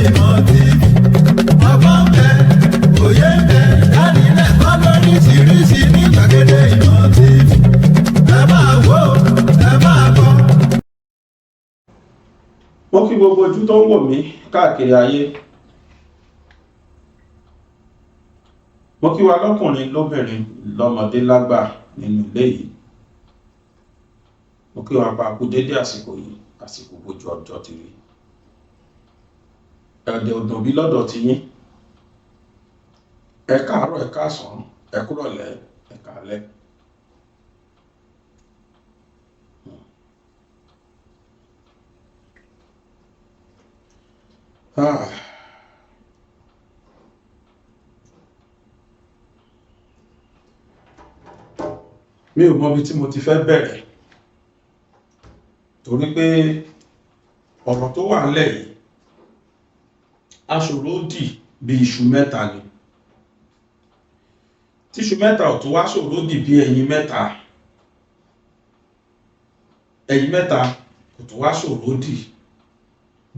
ìmọ̀ TV. Ọgbọ́n bẹ, òye bẹ, ìdánilẹ́kọ̀ọ́ lóríṣiríṣi ní gbàgede ìmọ̀ TV. Ẹ máa wò, ẹ máa gbọ́. Mo kí gbogbo ojú tó ń wò mí káàkiri ayé. Mo kí wa lọ́kùnrin lóbìnrin lọ́mọdé lágbà nínú ilé yìí. Mo kí wa pa kú dédé àsìkò yìí, àsìkò bójú ọjọ́ ti rí. Ẹ̀dẹ̀ ọdún bí lọ́dọ̀ ti yín. Ẹ káàárọ̀, ẹ káàsán, ẹ kúrọ̀lẹ́, ẹ káalẹ́. Mi ò mọ ibi tí mo ti fẹ́ bẹ̀rẹ̀ torí pé ọ̀rọ̀ tó wà nílẹ̀ yìí aṣòro dì bí iṣu mẹ́ta ni. Tí iṣu mẹ́ta ò tó wá ṣòro dì bí ẹyin mẹ́ta, ẹyin mẹ́ta kò tó wá ṣòro dì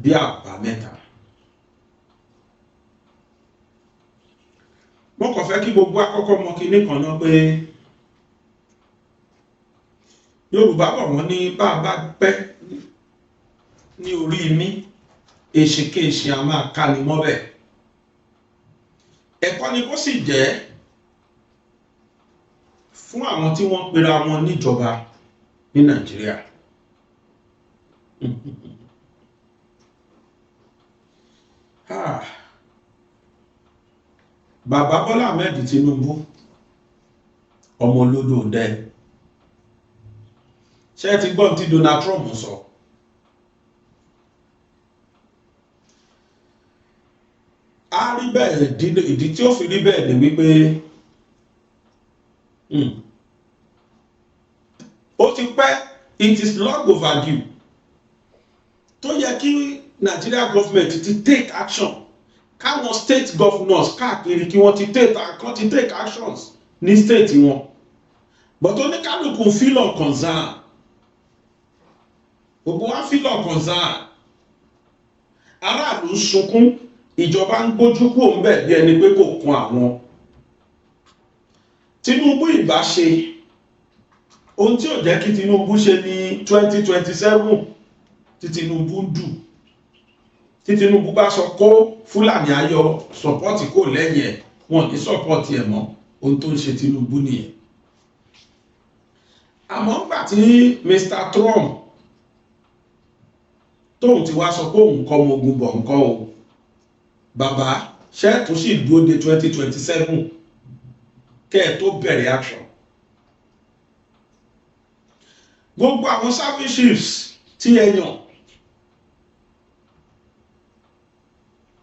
bí àbá mẹ́ta. Mo kàn fẹ́ kí gbogbo àkọ́kọ́ mọ kinní kan náà pé Yorùbá bọ̀ wọ́n ní bá a bá pẹ́ ní orí mi èṣìkéṣì a máa ká ni mọ́bẹ̀. Ẹ̀kọ́ ni kó sì jẹ́ fún àwọn tí wọ́n pera wọn níjọba ní Nàìjíríà. Bàbá Bọ́lá Ahmed Tinubu ọmọ olódò dẹ́. Ṣé ti gbọ́n tí Donald Trump sọ? A rí bẹ́ẹ̀, ìdí tí ó fi rí bẹ́ẹ̀ ni wípé ó ti pẹ́, it is long overdue tó yẹ kí Nigeria government ti take action, káwọn state governors káàkiri kí wọ́n ti take actions ní state wọn, but oníkálukú feel on concern. Gbogbo wa feel on concern. Aráàlú ń sunkún, ìjọba ń gbójú kúrò ń bẹ̀ bí ẹni pé kò kún àwọn. Tinubu ìbá ṣe ohun tí ò jẹ́ kí Tinubu ṣe ní 2027 tí Tinubu ń dù. Tí Tinubu bá sọ kó Fúlàní ayọ̀ sọpọ́tì kò lẹ́yìn ẹ̀, wọn ní sọpọ́tì ẹ̀ mọ́. Ohun tó ń ṣe Tinubu nìyẹn. Àmọ́ nígbà tí Mr. Trump tóun ti wá sọ pé òun kọ́ ọmọ ogun bọ̀ nǹkan o, bàbá ṣẹ́ẹ̀tún sì dúró de 2027 kẹ́ ẹ̀ tó bẹ̀rẹ̀ action. Gbogbo àwọn service chiefs tí ẹ yàn,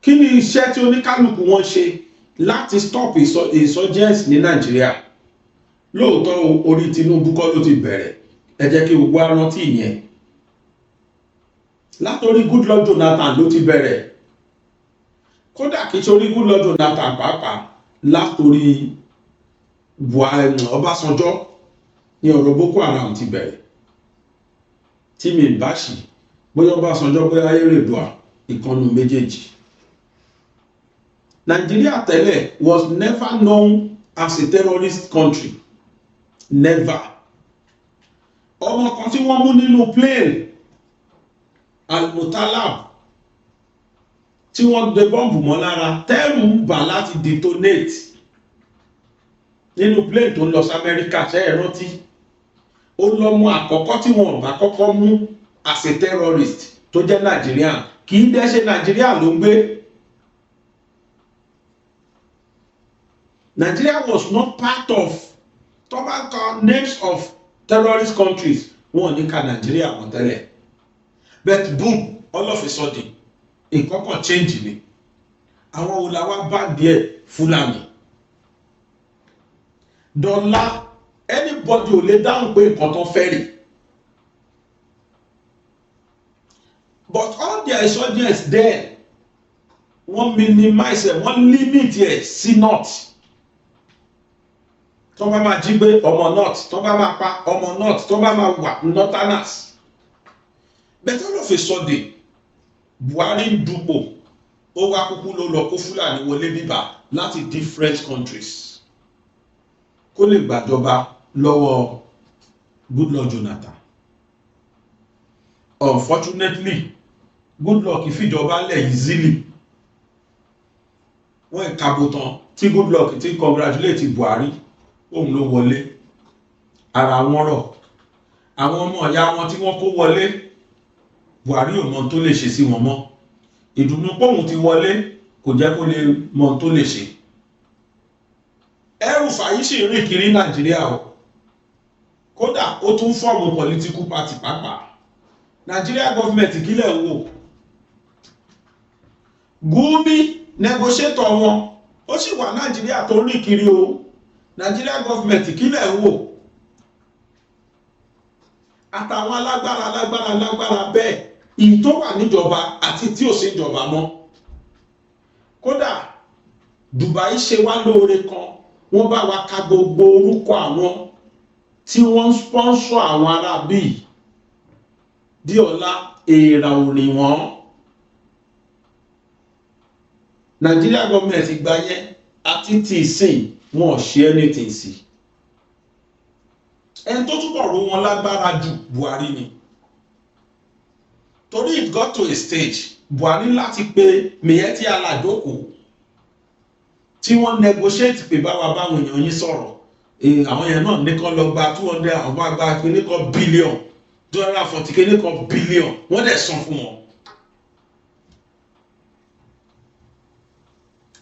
kí ni iṣẹ́ tí oníkálukú wọn ṣe láti stop insurgents ní Nàìjíríà? Lóòótọ́ orí Tinubu kọ́ ló ti bẹ̀rẹ̀, ẹ jẹ́ kí gbogbo arántí ìyẹn. Látorí Goodluck Jonathan ló ti bẹ̀rẹ̀, kódà kìí ṣe orí Goodluck Jonathan pàápàá, látorí Ọbásanjọ́ ní ọ̀rọ̀ Boko Haram ti bẹ̀rẹ̀. Tí mi bá ṣì bóyá Ọbásanjọ́ bóyá Yar'Adua, ìkànnù méjèèjì. Nigeria tẹ́lẹ̀ was never known as a terrorist country. Never. Ọmọ kan tí wọ́n mú nínú plane Al-Mutalab tí wọ́n gbé bọ́ǹbù mọ́ lára, tẹ́rù ń bà láti detonate nínú plane tó ń lọ sí Amẹ́ríkà. Ṣé ẹ rántí? Ó lọ́mọ àkọ́kọ́ tí wọ́n bá kọ́kọ́ mú as a terrorist tó jẹ́ Nigerian. Kì í dẹ́ ṣe Nigeria ló ń gbé. Nigeria was not part of tobacco names of terrorist countries. Wọ́n ní ká Nigeria mọ̀ tẹ́lẹ̀. But boom, all of a sudden, nǹkan kan change ni. Àwọn wo la wá bá díẹ̀ Fúlàní? Dọ́là anybody ò lè dáhùn pé nǹkan tó fẹ́ rí. But all their insurgents there, wọ́n minimize ẹ̀, wọ́n limit ẹ̀ sí north. Tó bá máa jí gbé ọmọ north, tó bá máa pa ọmọ north, tó bá máa wà northerners. But all of a sudden, Buhari ń dupò ó wá kúkú ló lọ kó Fúlàní wọlé bíbà láti different countries kó lè gbàjọba lọ́wọ́ Goodluck Jonathan. Unfortunately Goodluck fìjọba lẹ̀ easily. Wọ́n ìkàbò tán tí Goodluck ti congratulate Buhari òun ló wọlé ara wọn rọ̀. Àwọn ọmọ ìyá wọn tí wọ́n kó wọlé Buhari ò mọ tó lè ṣe sí wọn mọ́. Ìdùnnú pòun ti wọlé kò jẹ́ kó lè mọ tó lè ṣe. El-Rufai sì rìn kiri Nàìjíríà o, kódà ó tún fọ́ọ̀mù political party pàápàá. Nigeria government kílẹ̀ ń wò. Gumi negotiator wọn ó sì wà Nàìjíríà tó rìn kiri o. Nigeria government kílẹ̀ ń wò. Àtàwọn alágbára bẹ́ẹ̀ ìyí tó wà níjọba àti tí ò sí ìjọba mọ́. Kódà Dubai ṣe wá lóore kan, wọ́n bá wa ka gbogbo orúkọ àwọn tí wọ́n ń sponsor àwọn ará bíi Díọ̀lá èèrà òrìn wọn. Nigeria government gbà yẹn àti tí ìsìn wọn ò ṣe anything sí. Ẹni tó túbọ̀ ró wọn lágbára jù Buhari ni. Torí it got to a stage Buhari láti pé Miyetti Allah jókòó tí wọ́n negotiate pé báwa báwọn èèyàn yín sọ̀rọ̀. Àwọn èèyàn náà ní kán lọ gba 200 àwọn àgbà kìnnìkan billion 240 kìnnìkan billion wọ́n dẹ̀ san fún wọn.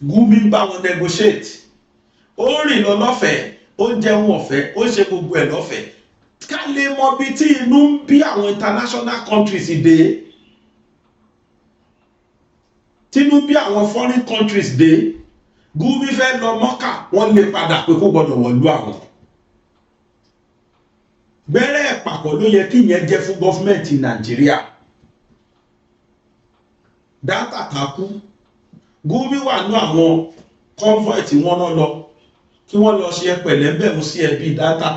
Gumi ń bá wọn negotiate. Ó rìn lọ lọ́fẹ̀ẹ́, ó jẹun ọ̀fẹ́, ó ṣe gbogbo ẹ̀ lọ́fẹ̀ẹ́. Ká lè mọ bí tí inú ń bí àwọn international countries dé. Tínú bí àwọn foreign countries dé. Gumi fẹ́ lọ Mọ́kà, wọ́n lè padà pé kó gbọ́dọ̀ wọ̀lú àwọn. Bẹ́rẹ̀ ìpàkọ́ ló yẹ kí ìyẹn jẹ́ fún gọ́fúmẹ̀ntì Nàìjíríà. Dátà takú. Gumi wà ní àwọn convoy tí wọ́n rán lọ kí wọ́n lọ ṣe pẹ̀lẹ́ bẹ̀rù sí ẹbí dátà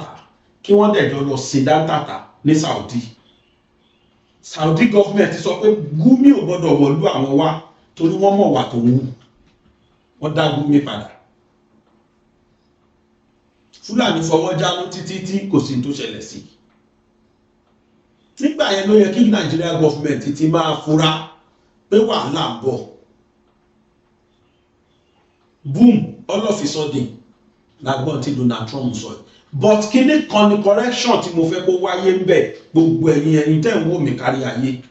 kí wọ́n dẹ̀jọ lọ sí dátà ní Saudi. Saudi government sọ pé Gumi ò gbọ́dọ̀ wọ̀lú àwọn wá torí wọ́n mọ̀ wà tó wù. Wọ́n dá Gumi padà. Fúlàní fọwọ́ jánu títí tí kò sí tó ṣẹlẹ̀ sí. Nígbà yẹn ló yẹ kí Nigeria government ti máa fura pé wàhálà ń bọ̀. Boom, all of a sudden lágbọ́n tí Donald Trump sọ. But kíní kan ní correction tí mo fẹ́ kó wáyé ń bẹ̀ gbogbo ẹ̀yin tẹ́ ń wò mí kárí ayé.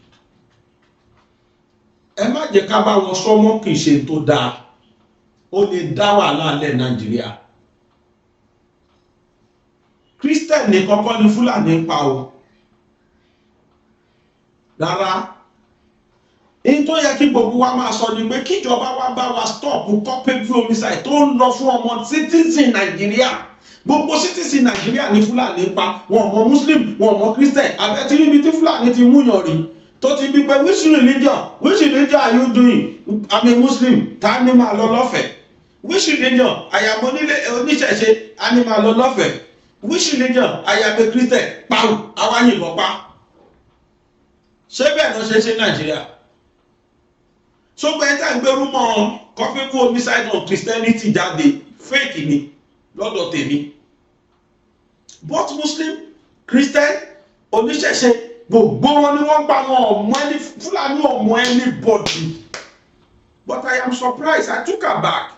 Ẹ má jẹ́ ká bá wọn sọ́mọ́ kì í ṣe tó dáa. Ó lè dá wàhálà lẹ̀ Nàìjíríà. Christian ní kọ́kọ́ ní Fúlàní ń pa o. Rárá. Èyí tó yẹ kí gbogbo wa máa sọ ni pé kíjọba wa bá wa stop culpable homicide tó ń lọ fún ọmọ citizen Nàìjíríà. Gbogbo citizen Nàìjíríà ní Fúlàní ń pa. Wọn mọ Muslim, wọn mọ Christian. Àbẹ̀tí níbi tí Fúlàní ti múyàn rí. Tó ti bí pé which religion are you doing? I'm a Muslim. Ta ni máa lọ lọ́fẹ̀ẹ́? Which religion? I am oníṣẹ̀ṣe. A ní máa lọ lọ́fẹ̀ẹ́. Which religion? I am a Christian. Pàrọ̀ àwa yìnbọn pa. Ṣé bẹ́ẹ̀ ló ṣe Nàìjíríà? So gbé tá ń gbérú mọ́ culpable homicide on Christianity jáde fake ni lọ́dọ̀ tèmi. Both Muslim, Christian, oníṣẹ̀ṣe gbogbo wọn ni wọ́n pa wọn ọmọ ẹni Fúlàní ọmọ anybody. But I am surprised. I took her back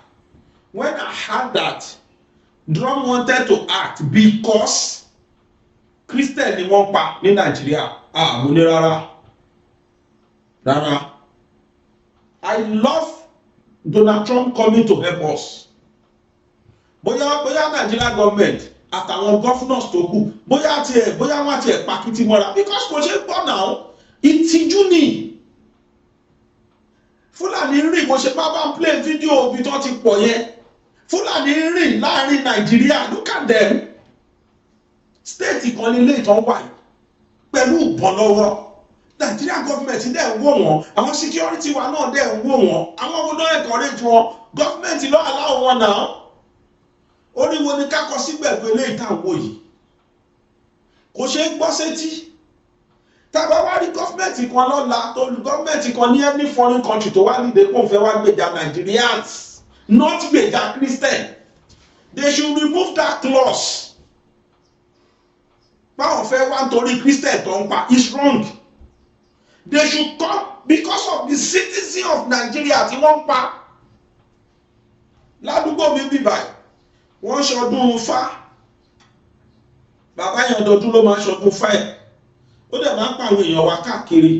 when I heard that Drum wanted to act because Christian ni wọ́n pa ní Nàìjíríà. Mo ní rárá. I love Donald Trump coming to help us. Bóyá Nigeria government àtàwọn governors tó kù bóyá wọ́n ti ẹ̀ pàkìtì mọ́ra because kò ṣe gbọ́ náà ìtìjú ni. Fúlàní rìn bó ṣe bá play fídíò ibi tó ti pọ̀ yẹn. Fúlàní rìn láàrin Nàìjíríà, look at them. State kan ní ilé ìtàn wà pẹ̀lú ìbọn lọ́wọ́. Nigeria government dẹ̀ ń wò wọ́n, àwọn security wa náà dẹ̀ ń wò wọ́n, àwọn ọmọdé encourage wọn, government ló allow wọn náà. Oríwo ni ká kọ sígbẹ̀ pé ilé ìtàn wò yìí. Kò ṣe é gbọ́ sétí. tábà wá rí gọ́fìmẹ̀ntì kan lọ́la tó gọ́fìmẹ̀ntì kan ní any foreign country tó wá nídìí kó fẹ́ wá gbèjà Nigerians not gbèjà Christian, they should remove that clause. Báwọn fẹ́ wá nítorí Christian tó ń pa is wrong. They should come because of the citizen of Nigeria tí wọ́n ń pa. Ládùúgbò mi bí báyìí wọ́n ṣọdún Ifá, bàbá yẹn ọdọọdún ló máa ṣọdún Ifá ẹ̀, ó dẹ̀ máa ń pa àwọn èèyàn wa káàkiri.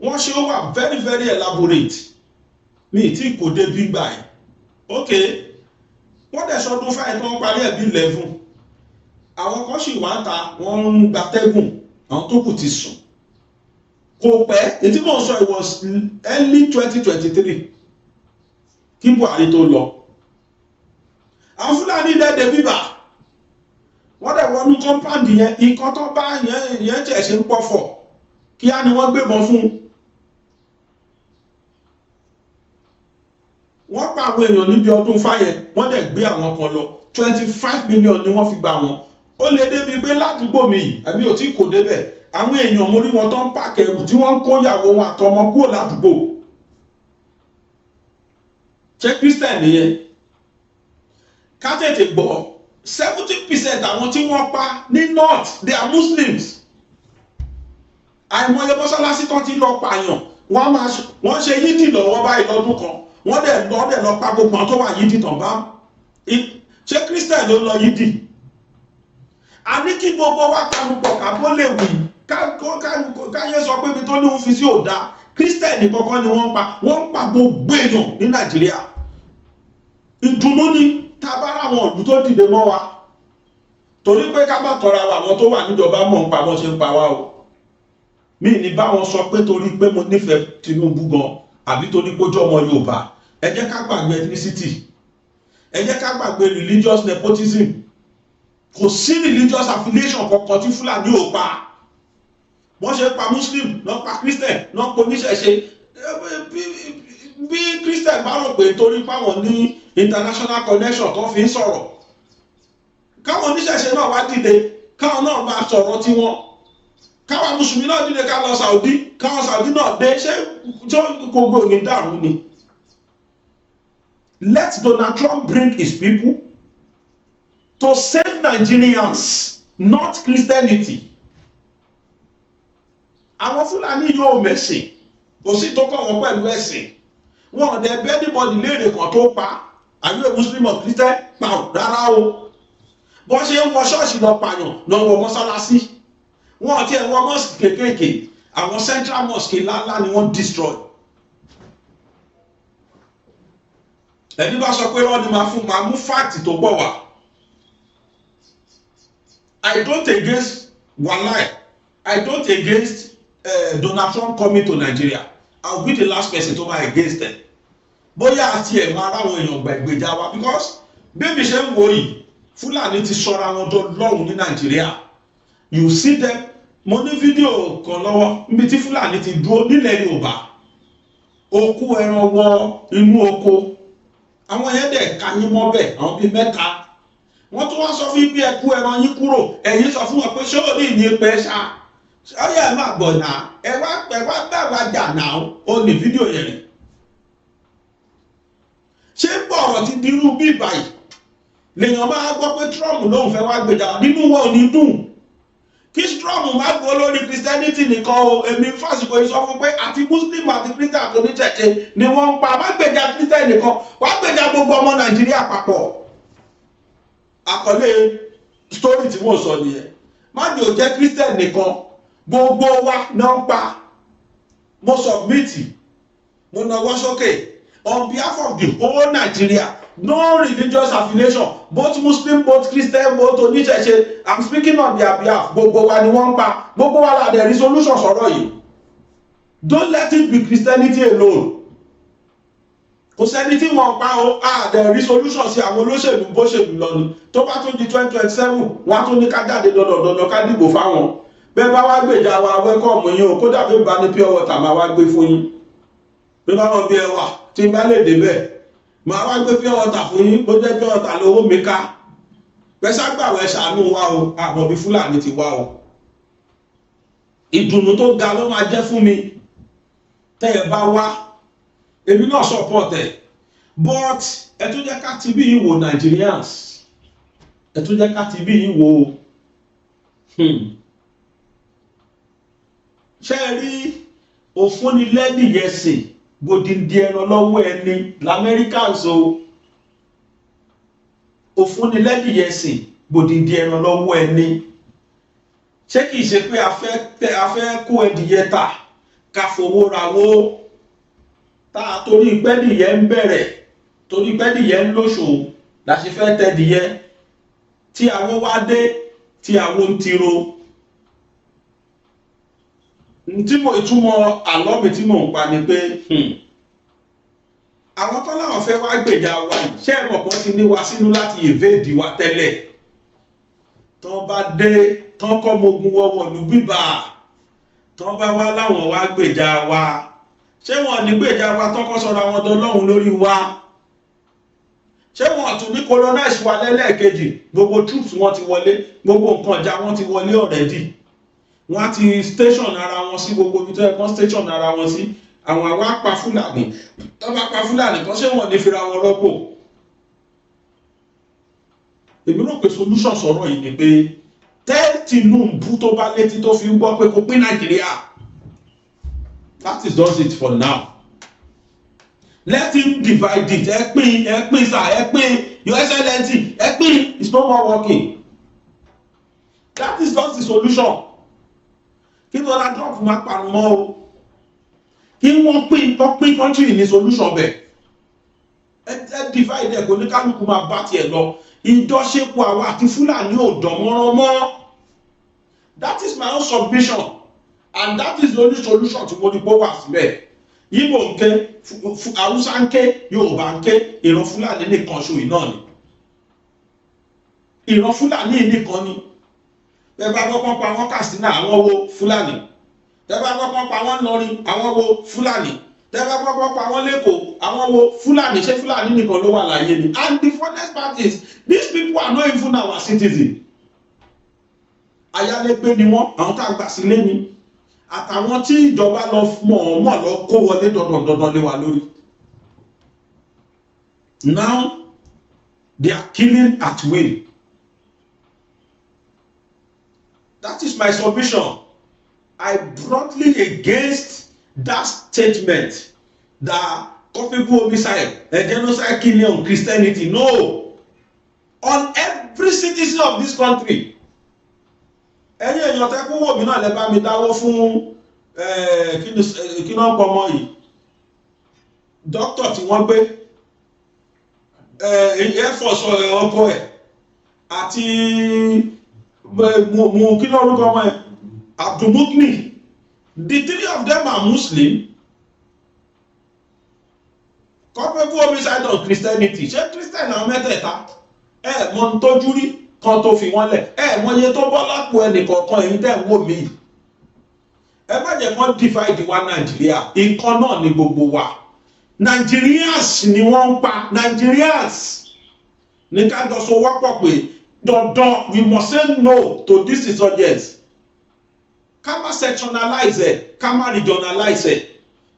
Wọ́n ṣe ó wà very very elaborate, mi tí kò dé bí báyìí. Ok, wọ́n dẹ̀ ṣọdún Ifá ẹ̀ tó ń parí ẹ̀ bí 11. Àwọn kan sì wá ń ta, wọ́n ń gbatẹ́gùn, àwọn tó kù ti sùn. Kò pẹ́, ètí mò ń sọ it was early 2023 kí Buhari tó lọ. Àwọn Fúlàní dẹ́dẹ̀ bíbà wọ́n dẹ̀ wọnú compound yẹn, nǹkan tó bá yẹn tẹ̀ ṣe ń pọ̀fọ̀ kí á ní wọ́n gbébọn fún. Wọ́n pa àwọn èèyàn níbi ọdún fáyẹn, wọ́n dẹ̀ gbé àwọn kan lọ 25 million ni wọ́n fi gbà wọ́n. Ó lè débi pé ládùúgbò mi yìí àbí ò tí kò débẹ̀, àwọn èèyàn mo rí wọn tó ń pàkẹ́ ẹrù tí wọ́n ń kó ìyàwó wọn àtọmọ kúrò ládùúgbò. Ṣé Christian nìyẹn? Ká tètè gbọ́ 70% àwọn tí wọ́n pa ní north they are Muslims. Àìmọye mọ́sálásí kan ti lọ pààyàn, wọ́n ṣe yídì lọ́wọ́ báyìí lọ́dún kan, wọ́n dẹ̀ lọ pa gbogbo àwọn tó wà yídì tàn bá. Ṣé Christian ló lọ yídì? A ní kí gbogbo wa panupọ̀ ká bó lè wì káyé sọ pé ibi tó ní òun fi sí òdá. Christian kọ́kọ́ ni wọ́n ń pa gbogbo èèyàn ní Nàìjíríà. Ìdùnnú ni tábára àwọn ìlú tó dìde mọ́ wa, torí pé ká bá tọra wa àwọn tó wà níjọba mọ̀ ń pa wọ́n ṣe ń pa wá o. Mi ní bá wọn sọ pé torí pé mo nífẹ̀ẹ́ Tinubu gan àbí torí pé ojú ọmọ Yorùbá. Ẹ jẹ́ ká gbàgbé ethnicity, ẹ jẹ́ ká gbàgbé religious nepotism. Kò sí religious affiliation kankan tí Fúlàní ò pa. Wọ́n ṣe pa Muslim, náà pa Christian, náà pa oníṣẹ̀ṣe. Bí Christian bá rò pé torí páwọn ní international connection tó fi ń sọ̀rọ̀, káwọn oníṣẹ̀ṣe náà wá dìde, káwọn náà máa sọ̀rọ̀ tí wọ́n. Káwọn Mùsùlùmí náà dìde ká lọ Saudi, káwọn Saudi náà dé, ṣé gbogbo ní dàrú ni? Let Donald Trump bring his people to save Nigerians, not Christianity. Àwọn Fúlàní yóò mẹ̀sìn, kò sí tó kọ́ wọn pẹ̀lú ẹ̀sìn. Wọn ò dẹ̀ bẹ́ anybody léèrè kan tó pa, àbí a Muslim or Christian pa ò rárá o. Bọ́n ṣe ń wọ ṣọ́ọ̀ṣì lọ pààyàn lọ wọ mọ́sálásí. Wọn ò tiẹ̀ wọ mosque kékèké, àwọn central mosque ńláńlá ni wọ́n destroy. Ẹni bá sọ pé wọ́n ní máa mú fáàtì tó pọ̀ wá. I don't against Walai. I don't against Donald Trump coming to Nigeria. I'll be the last person to buy against them. Bóyá àti ẹ̀ máa ráwọn èèyàn gba ìgbèjà wa because bébí ṣe ń wo yìí Fúlàní ti sọra wọn tó lọ́rùn ní Nàìjíríà. You see them. Mo ní fídíò kan lọ́wọ́ níbi tí Fúlàní ti dúró nílẹ̀ Yorùbá. Ó kó ẹran wọ inú oko. Àwọn yẹn dẹ̀ ka yín mọ́ bẹ̀, àwọn bíi mẹ́ta. Wọ́n tún wá sọ fún bí ẹ kú ẹran yín kúrò, ẹ̀yin sọ fún wọn pé ṣé ò ní ìní pẹ́ ṣá. Ọyá ẹ máa gbọ̀ náà, ẹ wá bá wa jà náà, ó ní fídíò yẹn rí. Ṣé ń bọ̀ ọ̀rọ̀ ti dirú bí báyìí? Lèèyàn máa gbọ́ pé Trump lóun fẹ́ wá gbèjà nínú wọn ò ní dùn. Kí Trump má gbọ́ lórí Christianity nìkan o, èmi fásitì yìí sọ fún pé àti Muslim àti Christian àti oníṣẹ̀ṣe ni wọ́n ń pa, má gbèjà Christian nìkan, wá gbèjà gbogbo ọmọ Nàìjíríà papọ̀. Àkọlé story tí mo sọ nìyẹn. Má ní ò jẹ́ Christian nìkan, gbogbo wa náà ń pa. Mo submit, mo nawọ́ sókè on behalf of the whole Nigeria, no religious affiliation, both Muslim, both Christian, both oníṣẹ̀ṣe. I'm speaking on their behalf. Gbogbo wa ni wọ́n ń pa, gbogbo wa la dẹ̀ resolution sọ̀rọ̀ yìí. Don't let it be Christianity alone. Kò sẹ́ni tí wọ́n pa o, the resolution sí àwọn olóṣèlú bó ṣèlú lọ ni. Tó bá tún di 2027, wọ́n á tún ní ká jáde dandan ká dìbò fáwọn. Bẹ́ẹ̀ bá wá gbèjà wa welcome yín o, kódà bí bá ní pure water máa wá gbé fún yín. Bí bá wọn bí ẹ wà, tí n bá lè débẹ̀, máa wá gbé pure water fún yín, bó jẹ́ pure water lówó mi ká. Pẹ́sà gbàwẹ̀ ṣàánú wa o, àmọ́ bí Fúlàní ti wá o. ìdùnnú tó ga ló máa jẹ́ fún mi tẹ́ ẹ bá wá, èmi náà support ẹ̀. But ẹ tún jẹ́ ká ti bí yìí wo Nigerians, ẹ tún jẹ́ ká ti bí yìí wo ṣé ẹ rí òfúnnilẹ́dìyẹsìn gbòdìndì ẹran lọ́wọ́ ẹni l'Amẹ́ríkà so òfúnnilẹ́dìyẹsìn gbòdìndì ẹran lọ́wọ́ ẹni. Ṣé kìí ṣe pé a fẹ́ kó ẹdìyẹ tà ká fowó rawó tá a torí pẹ́dìyẹ ń bẹ̀rẹ̀, torí pẹ́dìyẹ ń lóṣù la ṣe fẹ́ tẹ́dìyẹ, tí àwọn wá dé tí àwọn ń tiro. Ìtumọ̀ àlọ́ mi tí mò ń pa ni pé àwọn tó láwọn fẹ́ wá gbèjà wa yìí, ṣé ẹ̀mọ̀ kan ti ní wa sínú láti evade wa tẹ́lẹ̀, tán bá dé tán kọ́ mogun wọ́wọ́ lù bíbà, tán bá wá láwọn wá gbèjà wa, ṣé wọn ní gbèjà wa tán kọ́ sọ́ra wọn dọ́lọ́hun lórí wa? Ṣé wọn tún ní colonize wa lẹ́lẹ́kejì? Gbogbo troops wọn ti wọlé, gbogbo nǹkan ìjà wọn ti wọlé already, wọ́n ti station ara wọn sí gbogbo ibi tó yẹ kán station ara wọn sí. Àwọn àwa pa Fúlàní, tó bá pa Fúlàní kan ṣé wọn ní fira wọn rọ́pò? Èmi rò pé solution sọ̀rọ̀ yìí ni pé tẹ́ Tinubu tó bá létí tó fi ń gbọ́ pé kó pín Nàìjíríà, that is just it for now. Let him divide it. Ẹ pín sir, ẹ pín your excellency, ẹ pín, it's no more working. That is just the solution. Kí Donald Trump máa pàrọ̀ mọ́ o, kí wọ́n pín country ní solution bẹ̀. Ẹ divide ẹ̀ kò ní kálukú máa bá tiẹ̀ lọ. Ìjọṣepọ̀ àwa àti Fúlàní ò dán mọ́rán mọ́. That is my own submission, and that is the only solution tí mo ní kó wà síbẹ̀. Yíbò ń ké, Haúsá ń ké, Yorùbá ń ké, ìran Fúlàní nìkan ṣo iná ni. Ìran Fúlàní nìkan ni. Bẹ́ẹ̀ bá gbọ́pọ́n pa wọ́n Katsina, àwọn wo Fúlàní. Bẹ́ẹ̀ bá gbọ́pọ́n pa wọ́n Ìlọrin, àwọn wo Fúlàní. Bẹ́ẹ̀ bá gbọ́pọ́n pa wọ́n l'Ékòó, àwọn wo Fúlàní. Ṣé Fúlàní nìkan ló wà láyé ni? And the funniest part is, these people are not even our citizens. Ayálégbé ni wọ́n, àwọn tá a gbà sílé ni. Àtàwọn tí ìjọba lọ mọ̀ọ́mọ̀ lọ kó wọlé dandan lé wa lórí. Now they are killing at will. That is my submission. I broadly against that statement that culpable homicide and genocide killing on Christianity. No, on every citizen of this country. Ẹ̀yin èèyàn tẹ́ kó wò mí náà lẹ bá mi dáwó fún kí náà pọ̀ mọ́ yìí. Dókítà tí wọ́n gbé Air Force ọkọ ẹ̀ àti kí náà orúkọ ọmọ ẹ̀ Abdulmukni. The three of them are Muslim. Culpable homicide on Christianity. Ṣé Christian àwọn mẹ́tẹ̀ẹ̀ta? Mọ̀ ń tọ́jú rí kan tó fi wọ́n lẹ̀. Mọ̀ iye tó bọ́ lápò ẹnìkọ̀ọ̀kan èyí tẹ́ ń wò mí. Ẹ má jẹ́ kán divide wa Nàìjíríà. Nǹkan náà ni gbogbo wa. Nigerians ni wọ́n ń pa. Nigerians ní ká jọ so wọ́pọ̀ pé dandan we must say no to this insurgents. Ká má sectionalize ẹ̀, ká má regionalize ẹ̀,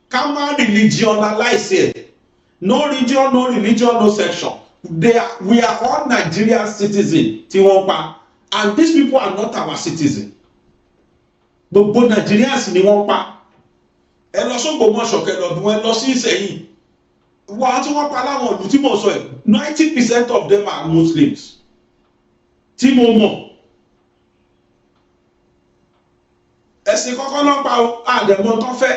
ká má religionalize ẹ̀. No region, no religion, no section. We are all Nigerian citizens tí wọ́n pa, and these people are not our citizens. Gbogbo Nigerians ni wọ́n pa. Ẹ lọ s'Ògbómọ̀ṣọ́ kẹ́ lọ bí wọ́n lọ sí Ìṣẹ̀yìn. Wọ́n tí wọ́n pa láwọn ìlú tí mo sọ ẹ̀ 90% of them are Muslims. Tí mo mọ̀. Ẹ̀sìn kọ́kọ́ náà pa àdẹ̀mọ́ tán fẹ́.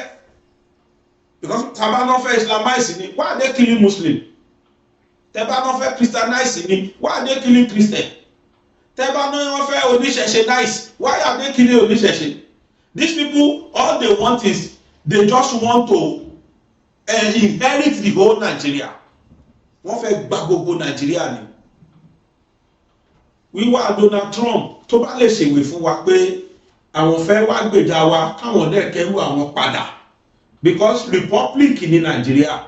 Because tàbá náà fẹ́ Islamize ni, why are they killing Muslim? Tẹ́bá náà fẹ́ Christianize ni, why are they killing Christian? Tẹ́bá náà fẹ́ oníṣẹ̀ṣe nice, why are they killing oníṣẹ̀ṣe? These people, all they want is, they just want to inherit the whole Nigeria. Wọ́n fẹ́ gba gbogbo Nigeria ni. Wíwá Donald Trump tó bá lè ṣèwé fún wa pé àwọn fẹ́ wá gbèjà wa káwọn dẹ̀ kẹ́rù àwọn padà. Because republic ní Nigeria,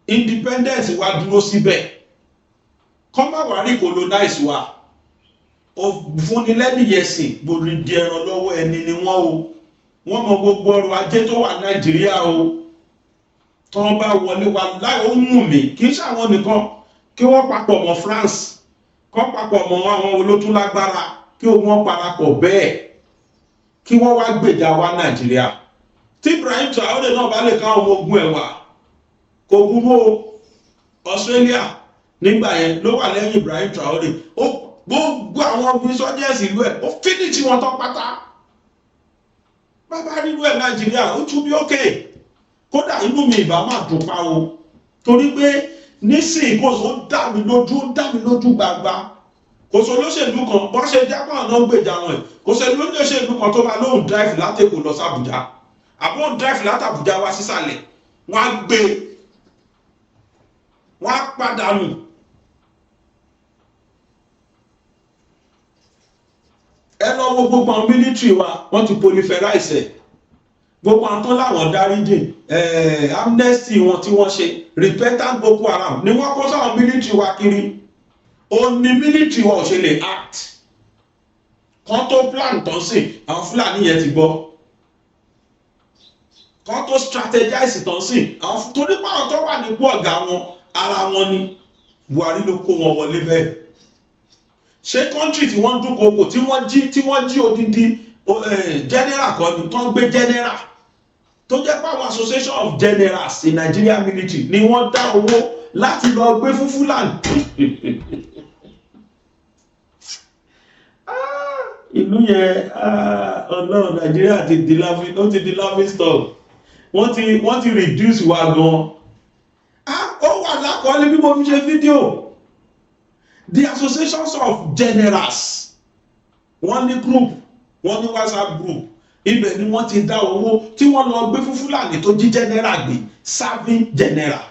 independence wa dúró síbẹ̀, kọ́ má wá rí colonize wa. fúnni lẹ́nìyẹsìn gbòdìdì ẹran lọ́wọ́ ẹni ni wọ́n o wọ́n mọ gbogbo ọrọ̀ ajé tó wà Nàìjíríà o tó wọ́n bá wọlé wa láì ó mú mi kì í ṣàwọn nìkan kí wọ́n papọ̀ mọ́ France kọ́ papọ̀ mọ́ àwọn olótúnlágbára kí wọ́n parapọ̀ bẹ́ẹ̀ kí wọ́n wá gbèjà wa Nàìjíríà tí Ibrahim Traoré náà bá lè ká ọmọ ogun ẹ̀ wá kò burú o Australia nígbà yẹn ló wà lẹ́yìn Ibrahim Traoré ó gbogbo àwọn insurgents ìlú ẹ̀ ó finish wọn tán pátá bàbá nínú ẹ̀ Nàìjíríà ó tún bí ókè kódà inú mi ìbá máa dùn pa o torí pé nísìnyí kò sọ dá mi lójú gbagba kò sọ olóṣèlú kan bọ́n ṣe jápọ̀ àná gbèjà wọn ẹ̀ kò sọ olóṣèlú kan tó bá lóun drive láti Èkó lọ sí Àbújá àbọ̀ drive láti Àbújá wá sísàlẹ̀ wọ́n á gbé wọ́n á pàdánù ẹ lọ wo gbogbo àwọn military wa wọ́n ti proliferize ẹ̀ gbogbo àwọn tó láwọn dáríjì amnesty wọn tí wọ́n ṣe repentant Boko Haram ni wọ́n kó sáwọn military wa kiri ó ní military wa ò ṣe lè act kan tó plan tán sí àwọn Fúlàní yẹn ti gbọ́ kan tó strategize tán sí àwọn torí pé àwọn tó wà nípò ọ̀gá wọn ara wọn ni Buhari ló kó wọn wọlé bẹ́ẹ̀ ṣé country tí wọ́n dúnkokò tí wọ́n jí odindi general kan ní tó ń gbé general tó jẹ́ pé àwọn association of generals in Nigeria military ni wọ́n dá owó láti lọ gbé fún Fúlàní ìlú yẹn ọlọ́run Nigeria ti di laughing stock wọ́n ti reduce wa gan ó wà lákọọ́lẹ̀ bí mo fi ṣe fídíò the associations of generals wọ́n ní group wọ́n ní WhatsApp group ibẹ̀ ni wọ́n ti dá owó tí wọ́n lọ gbé fún Fúlàní tó jí general gbé serving general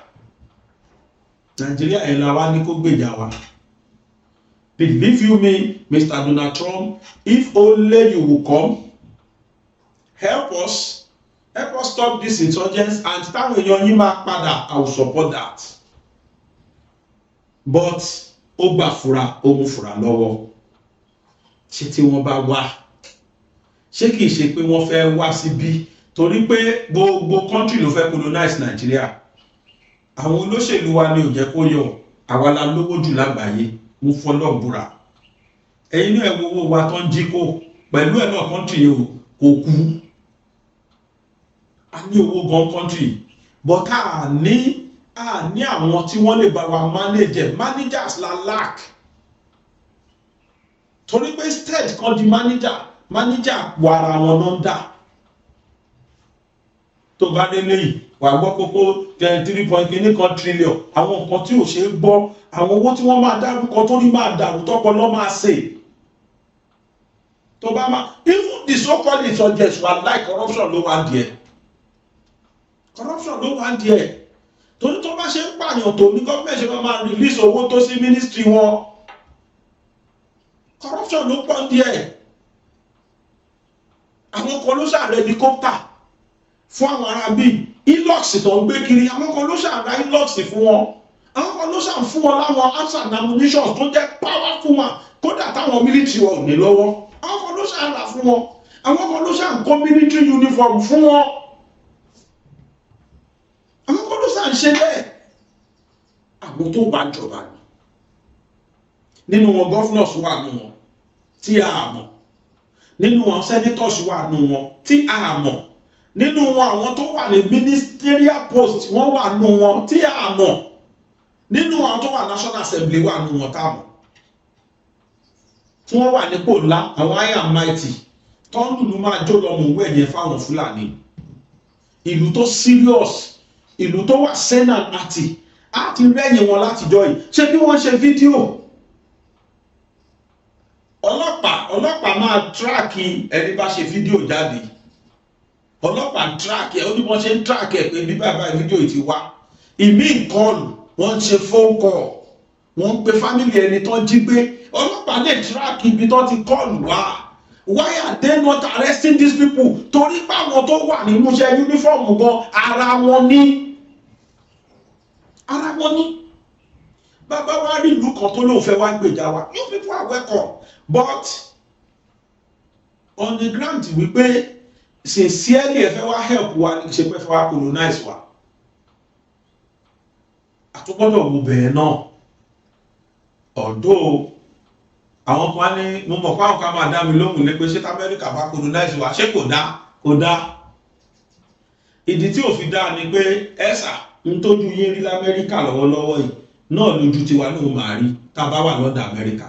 Nàìjíríà ẹ̀ la wá ní kó gbèjà wa believe you me Mr. Donald Trump if only you will come help us stop this insurgents and táwọn èèyàn yín máa padà I will support that but ó gbà fura ó mú fura lọ́wọ́ ṣé tí wọ́n bá wá ṣé kìí ṣe pé wọ́n fẹ́ wá síbí torí pé gbogbo country ló fẹ́ colonize Nigeria àwọn olóṣèlú wa ni ò jẹ́ kó yọ àwa la lówó jù lágbàáyé mo fọlọ́ búra ẹ̀yin náà ẹ̀ wo owó wa tó ń jí kó pẹ̀lú ẹ̀ náà country yìí kò kú a ní owó gan country but a ní àwọn tí wọ́n lè bá wa managers la lack torí pé state kan di manager wàrà wọn náà dà tó bá dé léyìí wà gbọ́ kókó 3.9 trillion àwọn nǹkan tí ò ṣe é gbọ́ àwọn owó tí wọ́n máa dárúkọ tó ní máa dàrú tọ́pọlọ máa ṣe tó bá máa even the so-called insurgents wà like corruption ló wà díẹ̀ torí tó bá ṣe ń pààyàn tó ní gọ́ọ̀mẹ̀ntì ṣe máa release owó tó sí ministry wọn corruption ló pọ̀ díẹ̀ àwọn kan ló ṣàrẹ helicopter fún àwọn ará bíi ilox tó ń gbé kiri àwọn kan ló ṣàrẹ ilox fún wọn àwọn kan ló ṣàn fún wọn láwọn arms and ammunition tó jẹ́ powerful wọn kódà táwọn military wọn ò ní lọ́wọ́ àwọn kan ló ṣàrà fún wọn àwọn kan ló ṣàn kó military uniform fún wọn àwọn kan ló ṣàn ṣe bẹ́ẹ̀ àwọn tó wà jọba nínú wọn governors wà nù wọn tí a mọ̀ nínú wọn senators wà nù wọn tí a mọ̀ nínú wọn àwọn tó wà ní ministerial post wọ́n wà nù wọn tí a mọ̀ nínú àwọn tó wà national assembly wà nù wọn tá a mọ̀ tí wọ́n wà nípò ńlá àwọn high and mighty tó ń lùlù máa jó lọ mọ̀ wẹ̀ yẹn fáwọn Fúlàní ìlú tó serious ìlú tó wà sane and active á ti rẹ́yìn wọn látijọ́ yìí ṣé bí wọ́n ṣe fídíò ọlọ́pàá máa tíráàkì ẹni bá ṣe fídíò jáde ọlọ́pàá tíráàkì ẹ ó ní wọ́n ṣe ń tíráàkì ẹ pé bí bàbá fídíò yìí ti wá ìmí ìkọlù wọ́n ń ṣe phone call wọ́n ń pe fámìlì ẹni tó jí gbé ọlọ́pàá lè tíráàkì ibi tó ti kọlù wá why are they not arresting these people torí pé àwọn tó wà nínú iṣẹ́ uniform gan ara wọn ní bàbá wa rí ìlú kan tó lóun fẹ́ wá gbèjà wa, you people are welcome, but on the ground wípé sincerely ẹ fẹ́ wá help wa ní ṣe pé fẹ́ wá colonize wa, àtúgbọ́dọ̀ wo bẹ̀rẹ̀ náà. Ọ̀dọ́ àwọn kan ní mo mọ̀ pé àwọn kan máa dá mi lóhùn ní pé ṣé Amẹ́ríkà bá colonize wa ṣé kò dá. Ìdí tí ò fi dá ni pé ẹ̀sà ń tójú yín rí l'Amẹ́ríkà lọ́wọ́lọ́wọ́ yìí náà lójú tiwa náà máa rí tá a bá wà lọ́dọ̀ Amẹ́ríkà.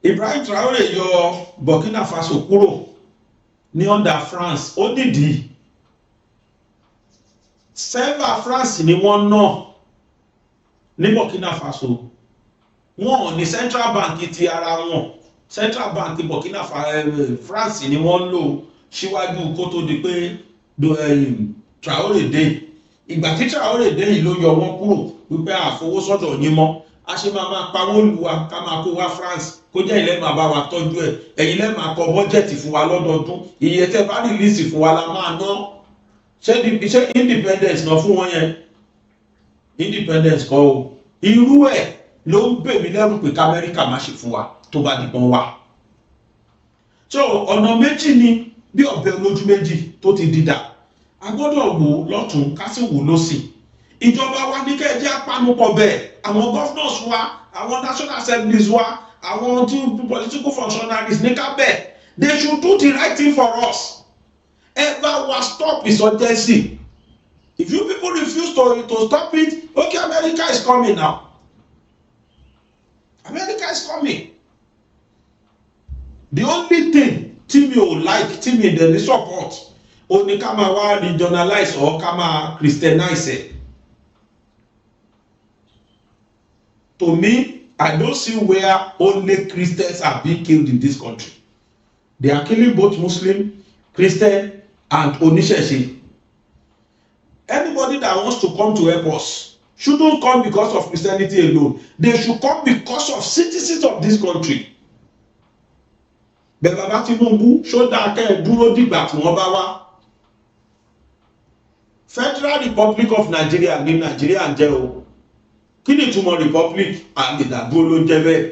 Ibrahim Traoré yọ Burkina Faso kúrò ní under France, ó nídìí sẹ́fà France ni wọ́n náà ní Burkina Faso, wọn ò ní central bank ti ara wọn, central bank Burkina France ni wọ́n lò síwájú kó tó di pé Traoré dé. Ìgbà tí Traoré dé yìí ló yọ wọ́n kúrò wípé àfọwọ́sọ́dọ̀ yín mọ́, a ṣe máa pawó lù wá ká máa kó wá France, kó jẹ́ ilẹ̀ máa bá wa tọ́jú ẹ̀, ẹ̀yin lẹ́ máa kọ bọ́jẹ̀tì fún wa lọ́dọọdún, iye tẹ́ bá rìlíìsì fún wa la máa ná. Ṣé independence náà fún wọn yẹn? Independence kọ́ o. Irú ẹ̀ ló ń bè mí lẹ́rù pé k'Amẹ́ríkà má ṣe fún wa tó bá dìbọn wa. So ọ̀nà méjì ni bí ọ̀bẹ olójú méjì tó ti dìdà, a gbọ́dọ̀ wò lọ́tún ká sì wò lósì. Ìjọba wa ní kẹ́ jẹ́ apanupọ̀ bẹ́ẹ̀, àwọn governors wa, àwọn national assemblies wa, àwọn political functionaries ní ká bẹ́ẹ̀, they should do the right thing for us. Ever was stop insurgency. If you people refuse to stop it, okay, America is coming now. America is coming. The only thing tí mi ò like, tí mi dẹ̀ ní support, ó ní ká máa wá regionalize or ká máa Christianize it. To me, I don't see where only Christians are being killed in this country. They are killing both Muslim, Christian, and Oníṣẹ̀ṣe. Anybody that wants to come to help us shouldn't come because of Christianity alone. They should come because of citizens of this country. Bẹ́ẹ̀ bàbá Tinubu ṣódà kẹ́ ẹ̀ dúró dìgbà tí wọ́n bá wá. Federal Republic of Nigeria ní Nigeria ń jẹ́ o. Kí ni ìtumọ̀ republic? Àgbèdàgbò ló ń jẹ́ bẹ́ẹ̀.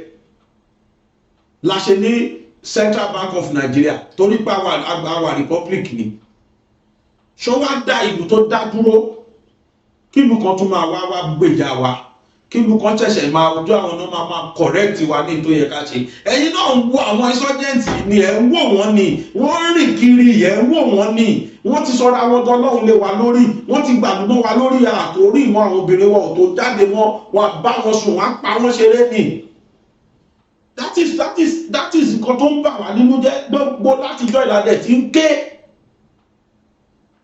La ṣe ní Central Bank of Nigeria torí pé àwa republic ni. Ṣó wá dá ìlú tó dá dúró? Kí ìlú kan tún máa wá gbèjà wa? Kí ìlú kan ṣẹ̀ṣẹ̀ máa ojú àwọn náà máa correct wa ní tó yẹ ká ṣe? Ẹ̀yin náà ń wo àwọn insurgents ni ẹ̀ ń wò wọ́n ni, wọ́n ń rìn kiri ẹ̀ ń wò wọ́n ni, wọ́n ti sọ̀rọ̀ àwọn ọlọ́run lé wa lórí, wọ́n ti gbàdúgbò wa lórí àtòrí ìmọ̀ àwọn obìnrin wọn ò tó jáde wọn bá wọn sùn, wọn pa wọn ṣeré ni. That is nǹkan tó ń bà wá nínú jẹ́ gbogbo látijọ́ ìlànà tí ń ké.